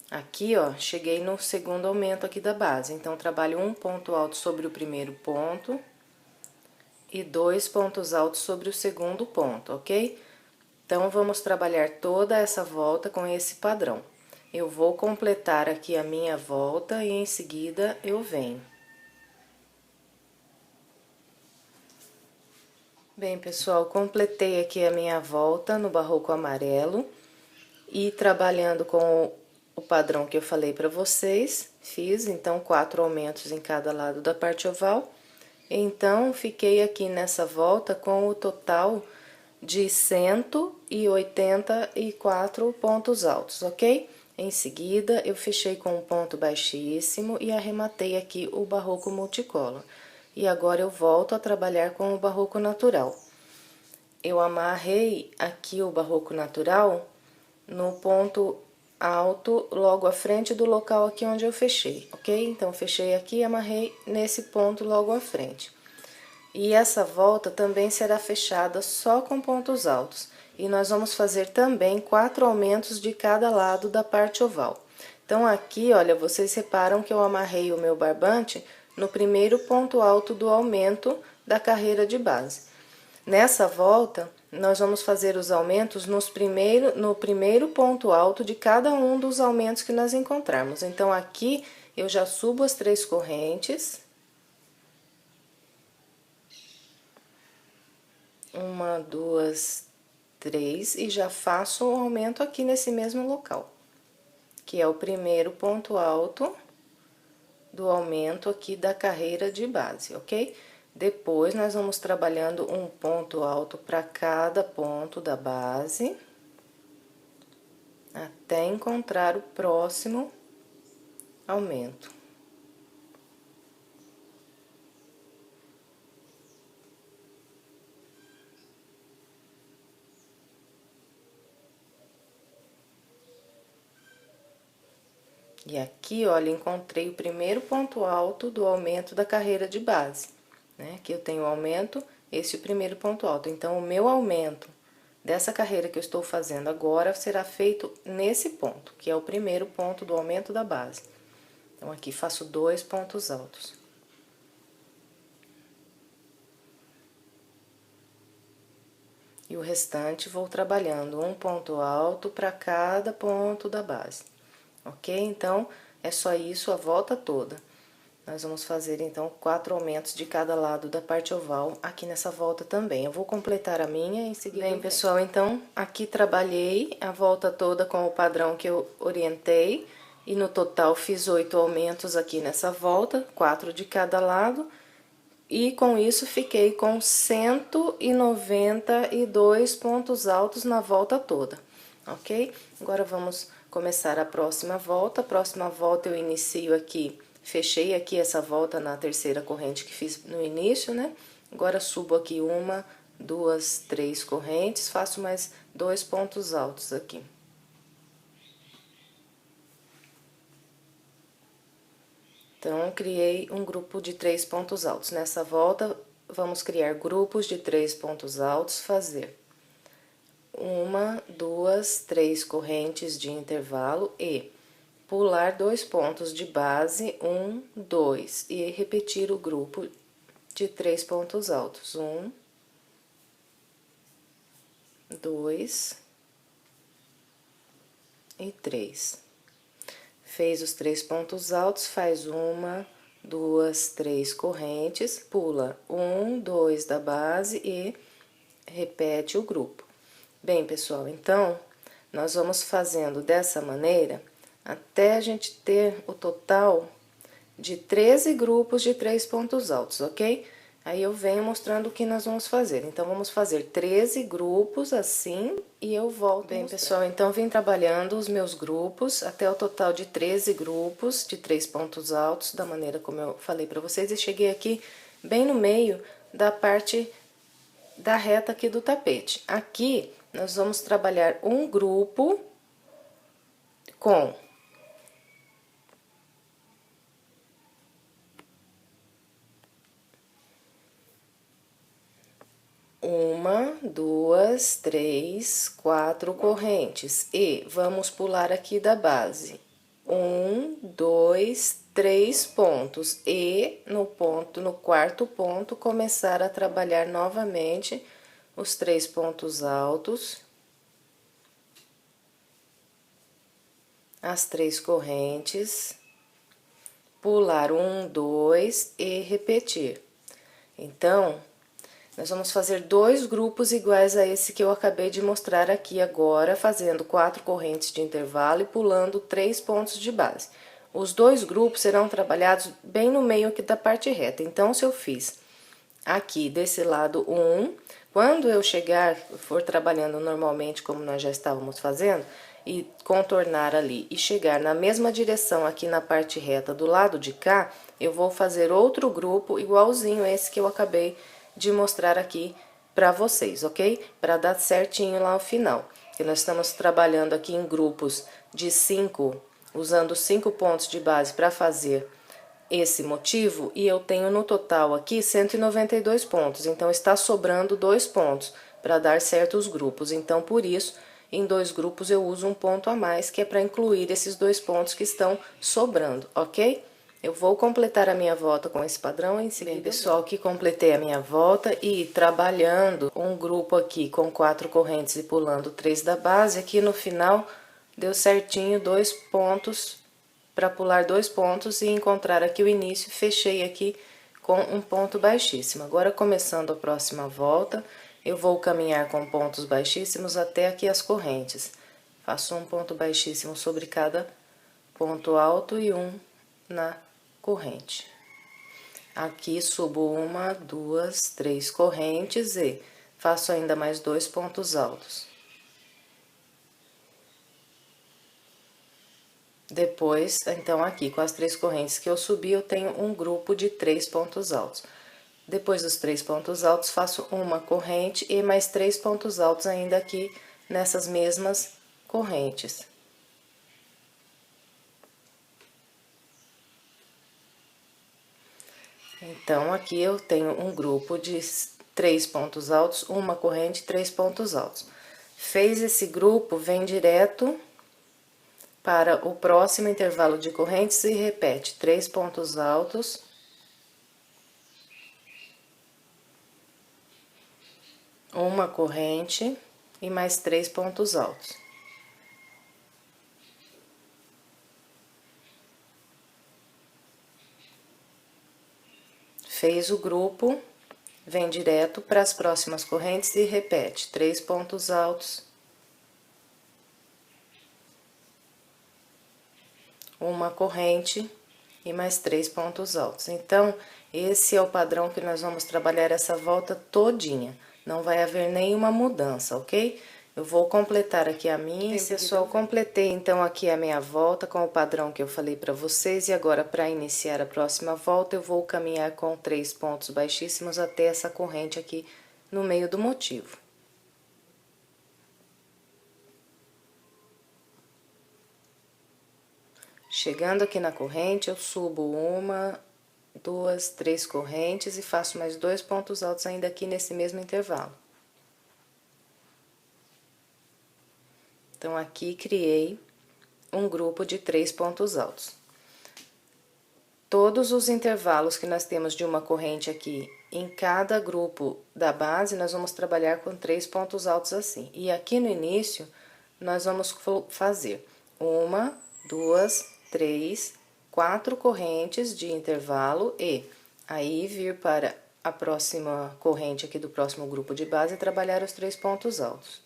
Aqui, ó, cheguei no segundo aumento aqui da base, então, trabalho um ponto alto sobre o primeiro ponto e 2 pontos altos sobre o segundo ponto, ok? Então, vamos trabalhar toda essa volta com esse padrão. Eu vou completar aqui a minha volta e em seguida eu venho. Bem, pessoal, completei aqui a minha volta no barroco amarelo e trabalhando com o padrão que eu falei para vocês, fiz então 4 aumentos em cada lado da parte oval. Então, fiquei aqui nessa volta com o total de 184 pontos altos, ok? Em seguida, eu fechei com um ponto baixíssimo e arrematei aqui o barroco multicolor. E agora eu volto a trabalhar com o barroco natural. Eu amarrei aqui o barroco natural no ponto alto, logo à frente do local aqui onde eu fechei, ok? Então, fechei aqui e amarrei nesse ponto logo à frente. E essa volta também será fechada só com pontos altos. E nós vamos fazer também 4 aumentos de cada lado da parte oval. Então, aqui, olha, vocês reparam que eu amarrei o meu barbante no primeiro ponto alto do aumento da carreira de base. Nessa volta, nós vamos fazer os aumentos no primeiro ponto alto de cada um dos aumentos que nós encontrarmos. Então, aqui, eu já subo as 3 correntes. 1, 2, 3, e já faço o aumento aqui nesse mesmo local, que é o primeiro ponto alto do aumento aqui da carreira de base, ok? Depois, nós vamos trabalhando um ponto alto para cada ponto da base, até encontrar o próximo aumento. E aqui, olha, encontrei o primeiro ponto alto do aumento da carreira de base, né? Aqui eu tenho o aumento, esse é o primeiro ponto alto. Então, o meu aumento dessa carreira que eu estou fazendo agora será feito nesse ponto, que é o primeiro ponto do aumento da base. Então, aqui faço 2 pontos altos. E o restante vou trabalhando um ponto alto para cada ponto da base. Ok? Então, é só isso a volta toda. Nós vamos fazer, então, 4 aumentos de cada lado da parte oval aqui nessa volta também. Eu vou completar a minha em seguida. Bem, pessoal, então, aqui trabalhei a volta toda com o padrão que eu orientei. E no total fiz 8 aumentos aqui nessa volta, 4 de cada lado. E com isso, fiquei com 192 pontos altos na volta toda, ok? Agora, vamos começar a próxima volta. A próxima volta eu inicio aqui, fechei aqui essa volta na terceira corrente que fiz no início, né? Agora, subo aqui 1, 2, 3 correntes, faço mais 2 pontos altos aqui. Então, criei um grupo de 3 pontos altos. Nessa volta, vamos criar grupos de 3 pontos altos, fazer 1, 2, 3 correntes de intervalo e pular 2 pontos de base, 1, 2, e repetir o grupo de 3 pontos altos, 1, 2 e 3. Fez os 3 pontos altos, faz 1, 2, 3 correntes, pula 1, 2 da base e repete o grupo. Bem, pessoal, então, nós vamos fazendo dessa maneira até a gente ter o total de 13 grupos de 3 pontos altos, ok? Aí eu venho mostrando o que nós vamos fazer. Então, vamos fazer 13 grupos assim e eu volto. Bem, pessoal, então vim trabalhando os meus grupos até o total de 13 grupos de 3 pontos altos, da maneira como eu falei pra vocês, e cheguei aqui bem no meio da parte da reta aqui do tapete. Aqui, nós vamos trabalhar um grupo com uma, duas, três, quatro correntes e vamos pular aqui da base. Um, dois, três pontos e no quarto ponto começar a trabalhar novamente os 3 pontos altos, as 3 correntes, pular 1, 2 e repetir. Então, nós vamos fazer 2 grupos iguais a esse que eu acabei de mostrar aqui agora, fazendo 4 correntes de intervalo e pulando 3 pontos de base. Os 2 grupos serão trabalhados bem no meio aqui da parte reta. Então, se eu fiz aqui desse lado 1, quando eu for trabalhando normalmente como nós já estávamos fazendo, e contornar ali e chegar na mesma direção aqui na parte reta do lado de cá, eu vou fazer outro grupo igualzinho esse que eu acabei de mostrar aqui para vocês, ok? Para dar certinho lá no final. E nós estamos trabalhando aqui em grupos de 5, usando 5 pontos de base para fazer esse motivo, e eu tenho no total aqui 192 pontos, então está sobrando 2 pontos para dar certos grupos. Então, por isso, em 2 grupos eu uso um ponto a mais, que é para incluir esses 2 pontos que estão sobrando, ok? Eu vou completar a minha volta com esse padrão em seguida. Bem, pessoal, que completei a minha volta e trabalhando um grupo aqui com 4 correntes e pulando 3 da base, aqui no final deu certinho 2 pontos, para pular 2 pontos e encontrar aqui o início, fechei aqui com um ponto baixíssimo. Agora, começando a próxima volta, eu vou caminhar com pontos baixíssimos até aqui as correntes. Faço um ponto baixíssimo sobre cada ponto alto e um na corrente. Aqui subo 1, 2, 3 correntes e faço ainda mais 2 pontos altos. Depois, então, aqui com as 3 correntes que eu subi, eu tenho um grupo de 3 pontos altos. Depois dos 3 pontos altos, faço uma corrente e mais 3 pontos altos ainda aqui nessas mesmas correntes. Então, aqui eu tenho um grupo de 3 pontos altos, uma corrente, 3 pontos altos. Fez esse grupo, vem direto para o próximo intervalo de correntes e repete 3 pontos altos, uma corrente e mais 3 pontos altos. Fez o grupo, vem direto para as próximas correntes e repete 3 pontos altos, uma corrente e mais 3 pontos altos. Então, esse é o padrão que nós vamos trabalhar essa volta todinha. Não vai haver nenhuma mudança, ok? Eu vou completar aqui a minha. Pessoal, completei então aqui a minha volta com o padrão que eu falei para vocês. E agora, para iniciar a próxima volta, eu vou caminhar com 3 pontos baixíssimos até essa corrente aqui no meio do motivo. Chegando aqui na corrente, eu subo 1, 2, 3 correntes e faço mais 2 pontos altos ainda aqui nesse mesmo intervalo. Então, aqui criei um grupo de 3 pontos altos. Todos os intervalos que nós temos de uma corrente aqui, em cada grupo da base, nós vamos trabalhar com 3 pontos altos assim. E aqui no início, nós vamos fazer 1, 2, 3, 4 correntes de intervalo e aí vir para a próxima corrente aqui do próximo grupo de base e trabalhar os 3 pontos altos.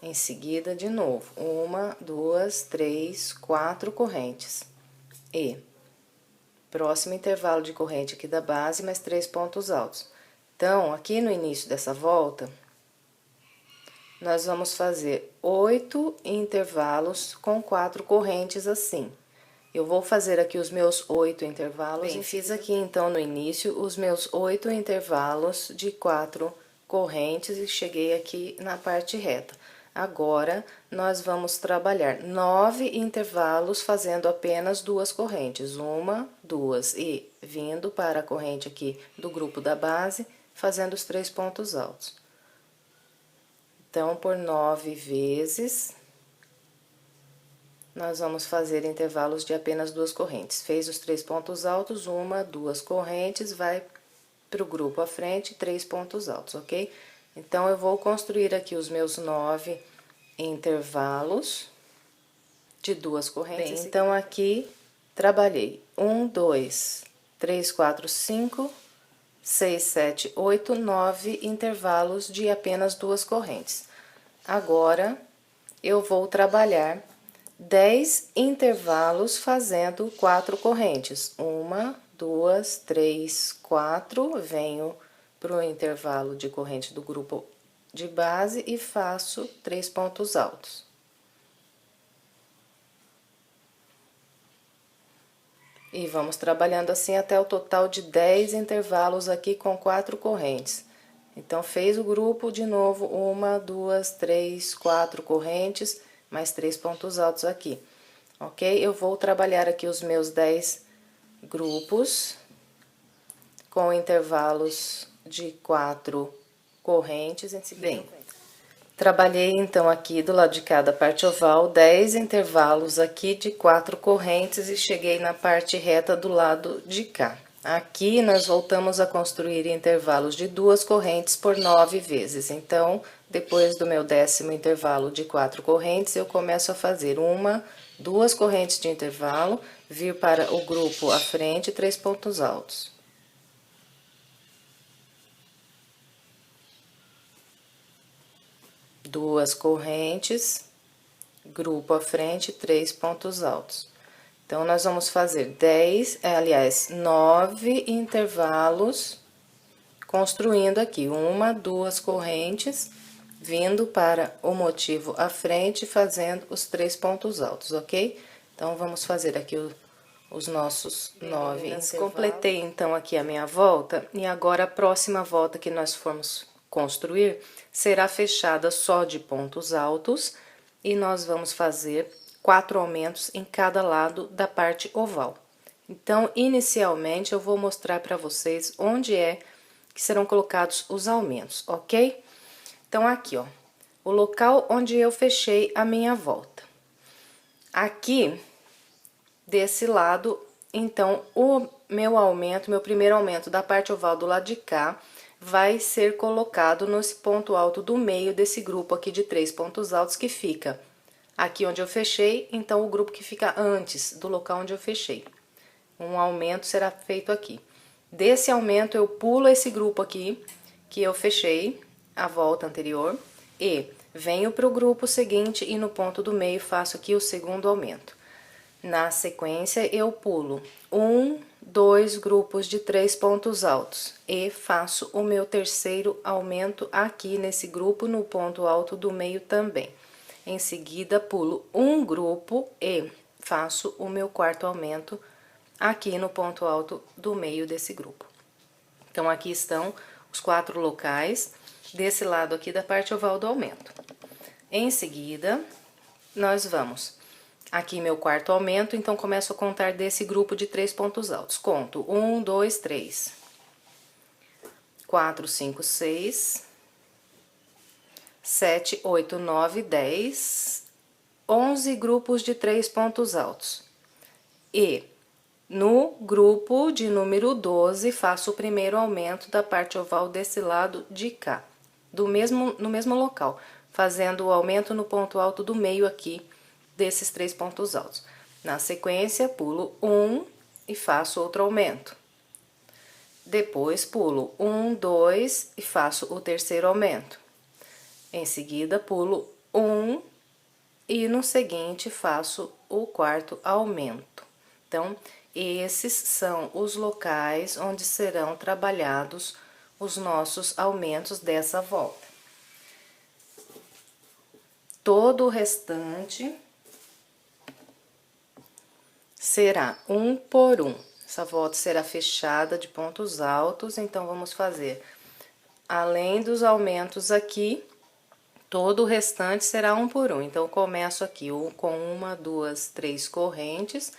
Em seguida, de novo, 1, 2, 3, 4 correntes e próximo intervalo de corrente aqui da base, mais 3 pontos altos. Então, aqui no início dessa volta, nós vamos fazer 8 intervalos com 4 correntes assim. Eu vou fazer aqui os meus 8 intervalos. Bem, fiz aqui então no início os meus 8 intervalos de 4 correntes e cheguei aqui na parte reta. Agora, nós vamos trabalhar 9 intervalos fazendo apenas 2 correntes, 1, 2, e vindo para a corrente aqui do grupo da base, fazendo os 3 pontos altos. Então, por 9 vezes, nós vamos fazer intervalos de apenas 2 correntes. Fez os 3 pontos altos, 1, 2 correntes, vai para o grupo à frente, 3 pontos altos, ok? Então, eu vou construir aqui os meus 9 intervalos de 2 correntes. Bem, então, aqui, trabalhei 1, 2, 3, 4, 5, 6, 7, 8, 9 intervalos de apenas 2 correntes. Agora, eu vou trabalhar 10 intervalos fazendo 4 correntes. 1, 2, 3, 4, venho para o intervalo de corrente do grupo de base e faço 3 pontos altos. E vamos trabalhando assim até o total de 10 intervalos aqui com 4 correntes. Então, fez o grupo de novo, 1, 2, 3, 4 correntes, mais 3 pontos altos aqui, ok? Eu vou trabalhar aqui os meus 10 grupos com intervalos de 4 correntes em seguida. Bem, trabalhei então aqui do lado de cada parte oval 10 intervalos aqui de 4 correntes e cheguei na parte reta do lado de cá. Aqui nós voltamos a construir intervalos de 2 correntes por 9 vezes. Então, depois do meu 10º intervalo de 4 correntes, eu começo a fazer 1, 2 correntes de intervalo, vir para o grupo à frente, 3 pontos altos. Duas correntes, grupo à frente, 3 pontos altos. Então, nós vamos fazer 9 intervalos, construindo aqui 1, 2 correntes, vindo para o motivo à frente, fazendo os 3 pontos altos, ok? Então, vamos fazer aqui os nossos 9 intervalos. Completei, então, aqui a minha volta, e agora a próxima volta que nós formos construir será fechada só de pontos altos, e nós vamos fazer 4 aumentos em cada lado da parte oval. Então, inicialmente, eu vou mostrar para vocês onde é que serão colocados os aumentos, ok? Então, aqui, ó, o local onde eu fechei a minha volta. Aqui, desse lado, então, o meu aumento, meu primeiro aumento da parte oval do lado de cá, vai ser colocado nesse ponto alto do meio desse grupo aqui de 3 pontos altos que fica aqui onde eu fechei, então o grupo que fica antes do local onde eu fechei. Um aumento será feito aqui. Desse aumento eu pulo esse grupo aqui que eu fechei, a volta anterior, e venho para o grupo seguinte e no ponto do meio faço aqui o segundo aumento. Na sequência eu pulo 1, 2 grupos de 3 pontos altos e faço o meu terceiro aumento aqui nesse grupo no ponto alto do meio também. Em seguida, pulo um grupo e faço o meu quarto aumento aqui no ponto alto do meio desse grupo. Então, aqui estão os 4 locais desse lado aqui da parte oval do aumento. Em seguida, nós vamos aqui meu quarto aumento, então começo a contar desse grupo de 3 pontos altos. Conto 1, 2, 3, 4, 5, 6... 7, 8, 9, 10, 11 grupos de 3 pontos altos. E no grupo de número 12, faço o primeiro aumento da parte oval desse lado de cá, no mesmo local, fazendo o aumento no ponto alto do meio aqui desses 3 pontos altos. Na sequência, pulo 1 e faço outro aumento. Depois, pulo 1, 2 e faço o terceiro aumento. Em seguida, pulo 1 e no seguinte faço o quarto aumento. Então, esses são os locais onde serão trabalhados os nossos aumentos dessa volta. Todo o restante será 1 por 1. Essa volta será fechada de pontos altos, então vamos fazer, além dos aumentos aqui, todo o restante será 1 por 1. Então, eu começo aqui com 1, 2, 3 correntes,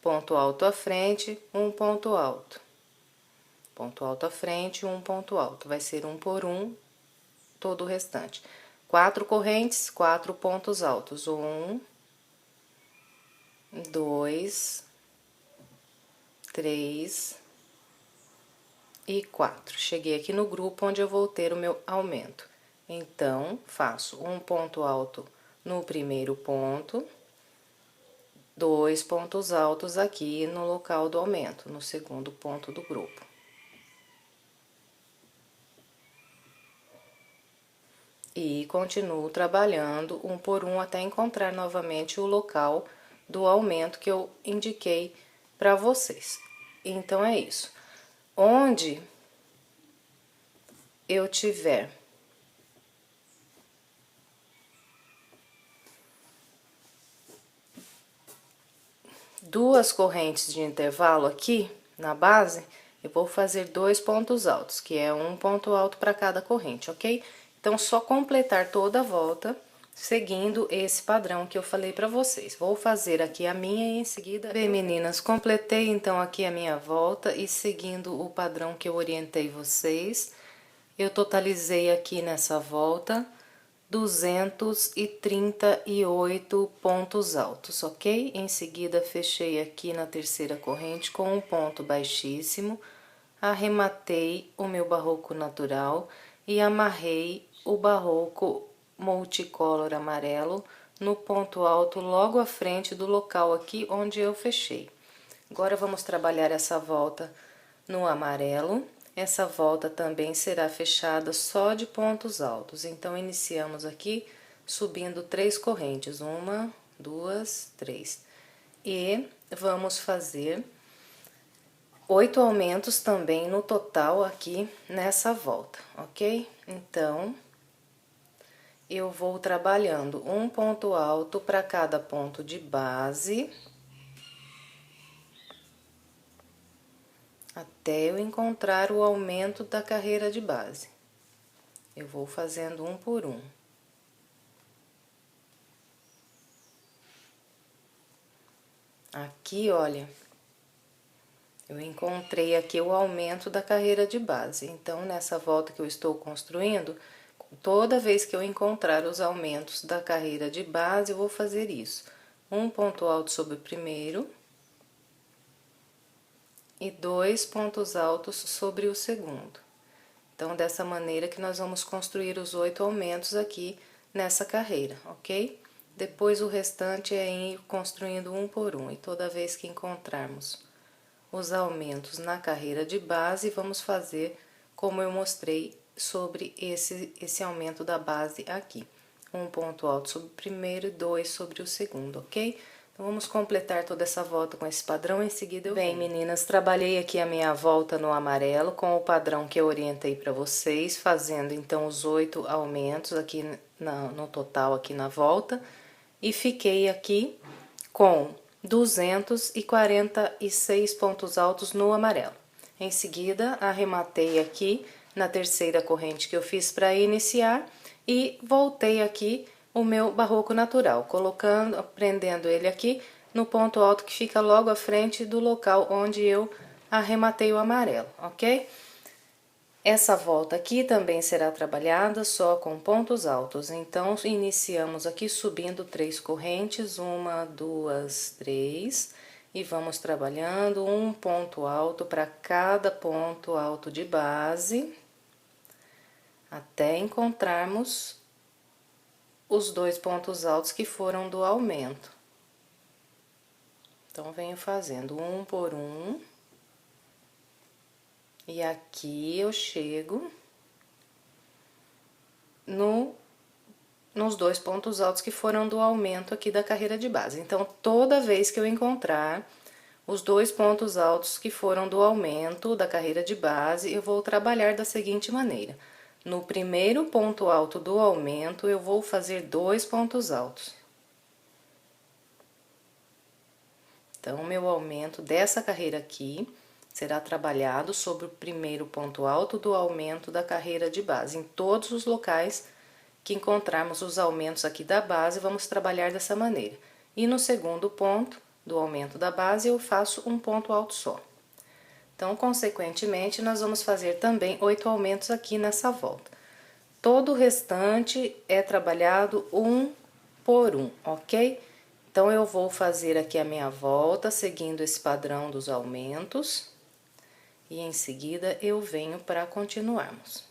ponto alto à frente, um ponto alto. Ponto alto à frente, um ponto alto. Vai ser 1 por 1, todo o restante. 4 correntes, 4 pontos altos. 1, 2, 3 e 4. Cheguei aqui no grupo onde eu vou ter o meu aumento. Então, faço um ponto alto no primeiro ponto, 2 pontos altos aqui no local do aumento, no segundo ponto do grupo. E continuo trabalhando 1 por 1 até encontrar novamente o local do aumento que eu indiquei para vocês. Então, é isso. Onde eu tiver duas correntes de intervalo aqui na base, eu vou fazer 2 pontos altos, que é um ponto alto para cada corrente, ok? Então, só completar toda a volta seguindo esse padrão que eu falei para vocês. Vou fazer aqui a minha e em seguida... Bem, meninas, completei então aqui a minha volta e seguindo o padrão que eu orientei vocês, eu totalizei aqui nessa volta 238 pontos altos, ok? Em seguida, fechei aqui na terceira corrente com um ponto baixíssimo, arrematei o meu barroco natural e amarrei o barroco multicolor amarelo no ponto alto logo à frente do local aqui onde eu fechei. Agora, vamos trabalhar essa volta no amarelo. Essa volta também será fechada só de pontos altos. Então, iniciamos aqui subindo 3 correntes, 1, 2, 3. E vamos fazer 8 aumentos também no total aqui nessa volta, ok? Então, eu vou trabalhando um ponto alto para cada ponto de base, até eu encontrar o aumento da carreira de base. Eu vou fazendo 1 por 1. Aqui, olha, eu encontrei aqui o aumento da carreira de base. Então, nessa volta que eu estou construindo, toda vez que eu encontrar os aumentos da carreira de base, eu vou fazer isso. Um ponto alto sobre o primeiro e 2 pontos altos sobre o segundo. Então, dessa maneira que nós vamos construir os 8 aumentos aqui nessa carreira, ok? Depois, o restante é ir construindo 1 por 1. E toda vez que encontrarmos os aumentos na carreira de base, vamos fazer como eu mostrei sobre esse aumento da base aqui. Um ponto alto sobre o primeiro e 2 sobre o segundo, ok? Então, vamos completar toda essa volta com esse padrão, em seguida eu venho. Bem, meninas, trabalhei aqui a minha volta no amarelo com o padrão que eu orientei para vocês, fazendo então os 8 aumentos aqui no total aqui na volta, e fiquei aqui com 246 pontos altos no amarelo. Em seguida, arrematei aqui na terceira corrente que eu fiz para iniciar e voltei aqui o meu barroco natural, colocando, prendendo ele aqui no ponto alto que fica logo à frente do local onde eu arrematei o amarelo, ok? Essa volta aqui também será trabalhada só com pontos altos. Então, iniciamos aqui subindo 3 correntes, 1, 2, 3, e vamos trabalhando um ponto alto para cada ponto alto de base, até encontrarmos os 2 pontos altos que foram do aumento. Então, venho fazendo 1 por 1. E aqui eu chego nos 2 pontos altos que foram do aumento aqui da carreira de base. Então, toda vez que eu encontrar os 2 pontos altos que foram do aumento da carreira de base, eu vou trabalhar da seguinte maneira. No primeiro ponto alto do aumento, eu vou fazer 2 pontos altos. Então, meu aumento dessa carreira aqui será trabalhado sobre o primeiro ponto alto do aumento da carreira de base. Em todos os locais que encontrarmos os aumentos aqui da base, vamos trabalhar dessa maneira. E no segundo ponto do aumento da base, eu faço um ponto alto só. Então, consequentemente, nós vamos fazer também 8 aumentos aqui nessa volta. Todo o restante é trabalhado um por um, ok? Então, eu vou fazer aqui a minha volta, seguindo esse padrão dos aumentos. E em seguida, eu venho para continuarmos.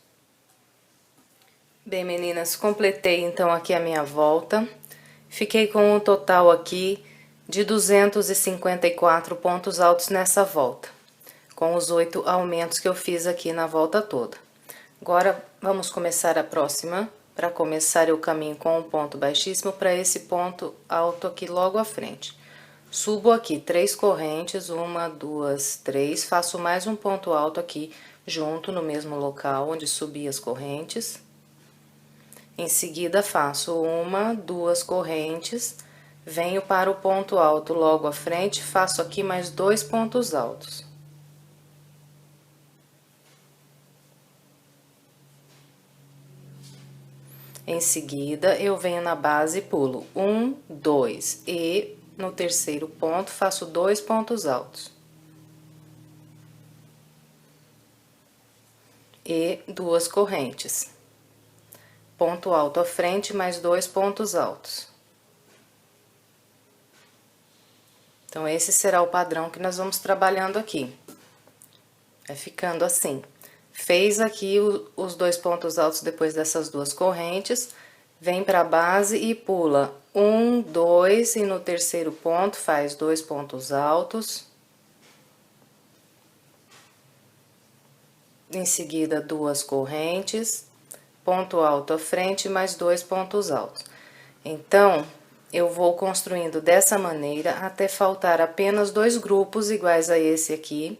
Bem, meninas, completei então aqui a minha volta. Fiquei com um total aqui de 254 pontos altos nessa volta, com os 8 aumentos que eu fiz aqui na volta toda. Agora, vamos começar a próxima. Para começar, eu caminho com um ponto baixíssimo para esse ponto alto aqui logo à frente. Subo aqui 3 correntes, 1, 2, 3, faço mais um ponto alto aqui junto no mesmo local onde subi as correntes. Em seguida, faço 1, 2 correntes, venho para o ponto alto logo à frente, faço aqui mais 2 pontos altos. Em seguida, eu venho na base e pulo 1, 2 e no terceiro ponto faço 2 pontos altos. E 2 correntes. Ponto alto à frente, mais 2 pontos altos. Então, esse será o padrão que nós vamos trabalhando aqui. Vai ficando assim. Fez aqui os 2 pontos altos depois dessas 2 correntes, vem para a base e pula 1, 2 e no terceiro ponto faz 2 pontos altos. Em seguida, 2 correntes, ponto alto à frente, mais 2 pontos altos. Então, eu vou construindo dessa maneira até faltar apenas 2 grupos iguais a esse aqui,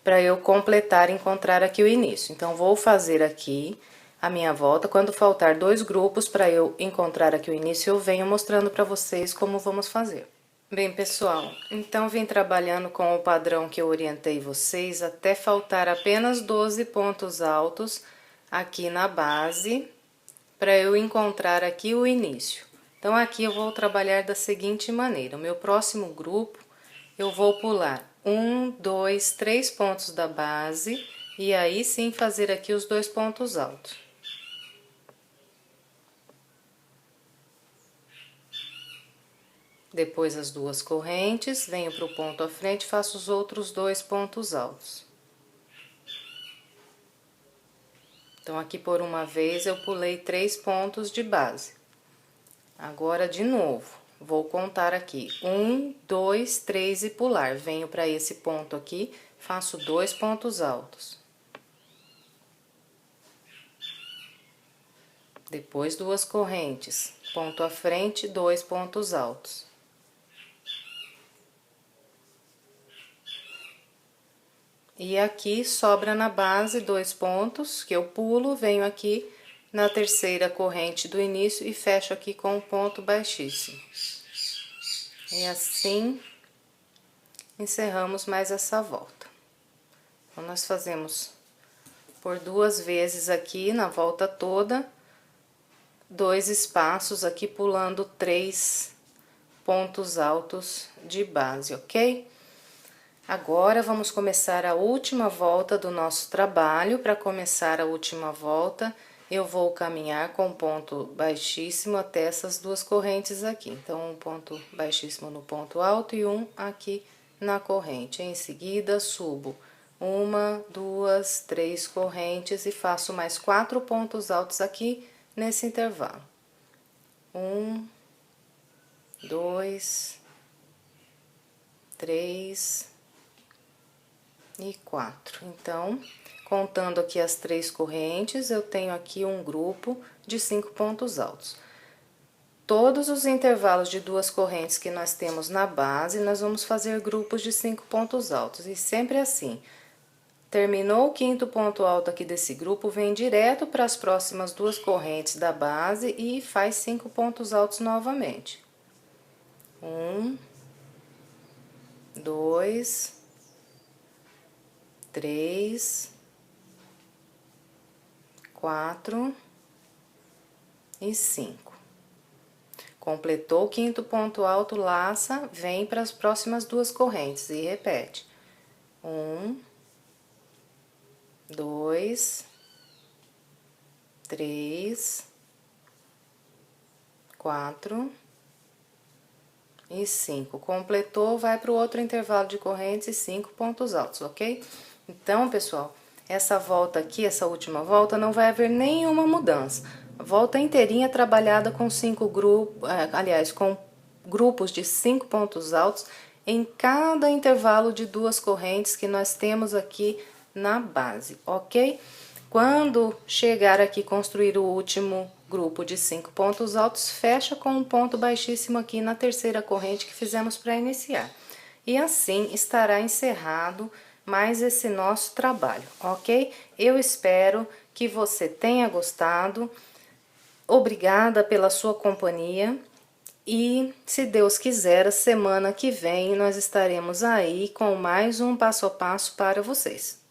para eu completar e encontrar aqui o início. Então, vou fazer aqui a minha volta. Quando faltar 2 grupos para eu encontrar aqui o início, eu venho mostrando para vocês como vamos fazer. Bem, pessoal, então vim trabalhando com o padrão que eu orientei vocês até faltar apenas 12 pontos altos aqui na base, para eu encontrar aqui o início. Então, aqui eu vou trabalhar da seguinte maneira: o meu próximo grupo, eu vou pular 1, 2, 3 pontos da base, e aí sim fazer aqui os 2 pontos altos. Depois as 2 correntes, venho para o ponto à frente, faço os outros 2 pontos altos. Então, aqui por uma vez eu pulei 3 pontos de base. Agora, de novo, vou contar aqui 1, 2, 3 e pular. Venho para esse ponto aqui, faço 2 pontos altos. Depois, 2 correntes, ponto à frente, 2 pontos altos. E aqui sobra na base 2 pontos que eu pulo, venho aqui na terceira corrente do início e fecho aqui com um ponto baixíssimo. E assim encerramos mais essa volta. Então, nós fazemos por 2 vezes aqui na volta toda, 2 espaços aqui pulando 3 pontos altos de base, ok? Agora, vamos começar a última volta do nosso trabalho. Para começar a última volta, eu vou caminhar com ponto baixíssimo até essas 2 correntes aqui. Então, um ponto baixíssimo no ponto alto e um aqui na corrente. Em seguida, subo 1, 2, 3 correntes e faço mais 4 pontos altos aqui nesse intervalo. 1, 2, 3... e 4. Então, contando aqui as 3 correntes, eu tenho aqui um grupo de 5 pontos altos. Todos os intervalos de 2 correntes que nós temos na base, nós vamos fazer grupos de 5 pontos altos. E sempre assim, terminou o 5º ponto alto aqui desse grupo, vem direto para as próximas 2 correntes da base e faz 5 pontos altos novamente. 1, 2, 3, 4 e 5. Completou o quinto ponto alto, laça, vem para as próximas duas correntes e repete. 1, 2, 3, 4 e 5. Completou, vai para o outro intervalo de correntes e 5 pontos altos, ok? Então, pessoal, essa volta aqui, essa última volta, não vai haver nenhuma mudança. A volta inteirinha trabalhada com 5 grupos, com grupos de 5 pontos altos em cada intervalo de duas correntes que nós temos aqui na base, ok? Quando chegar aqui construir o último grupo de 5 pontos altos, fecha com um ponto baixíssimo aqui na terceira corrente que fizemos para iniciar. E assim estará encerrado mais esse nosso trabalho, ok? Eu espero que você tenha gostado. Obrigada pela sua companhia. E, se Deus quiser, a semana que vem nós estaremos aí com mais um passo a passo para vocês.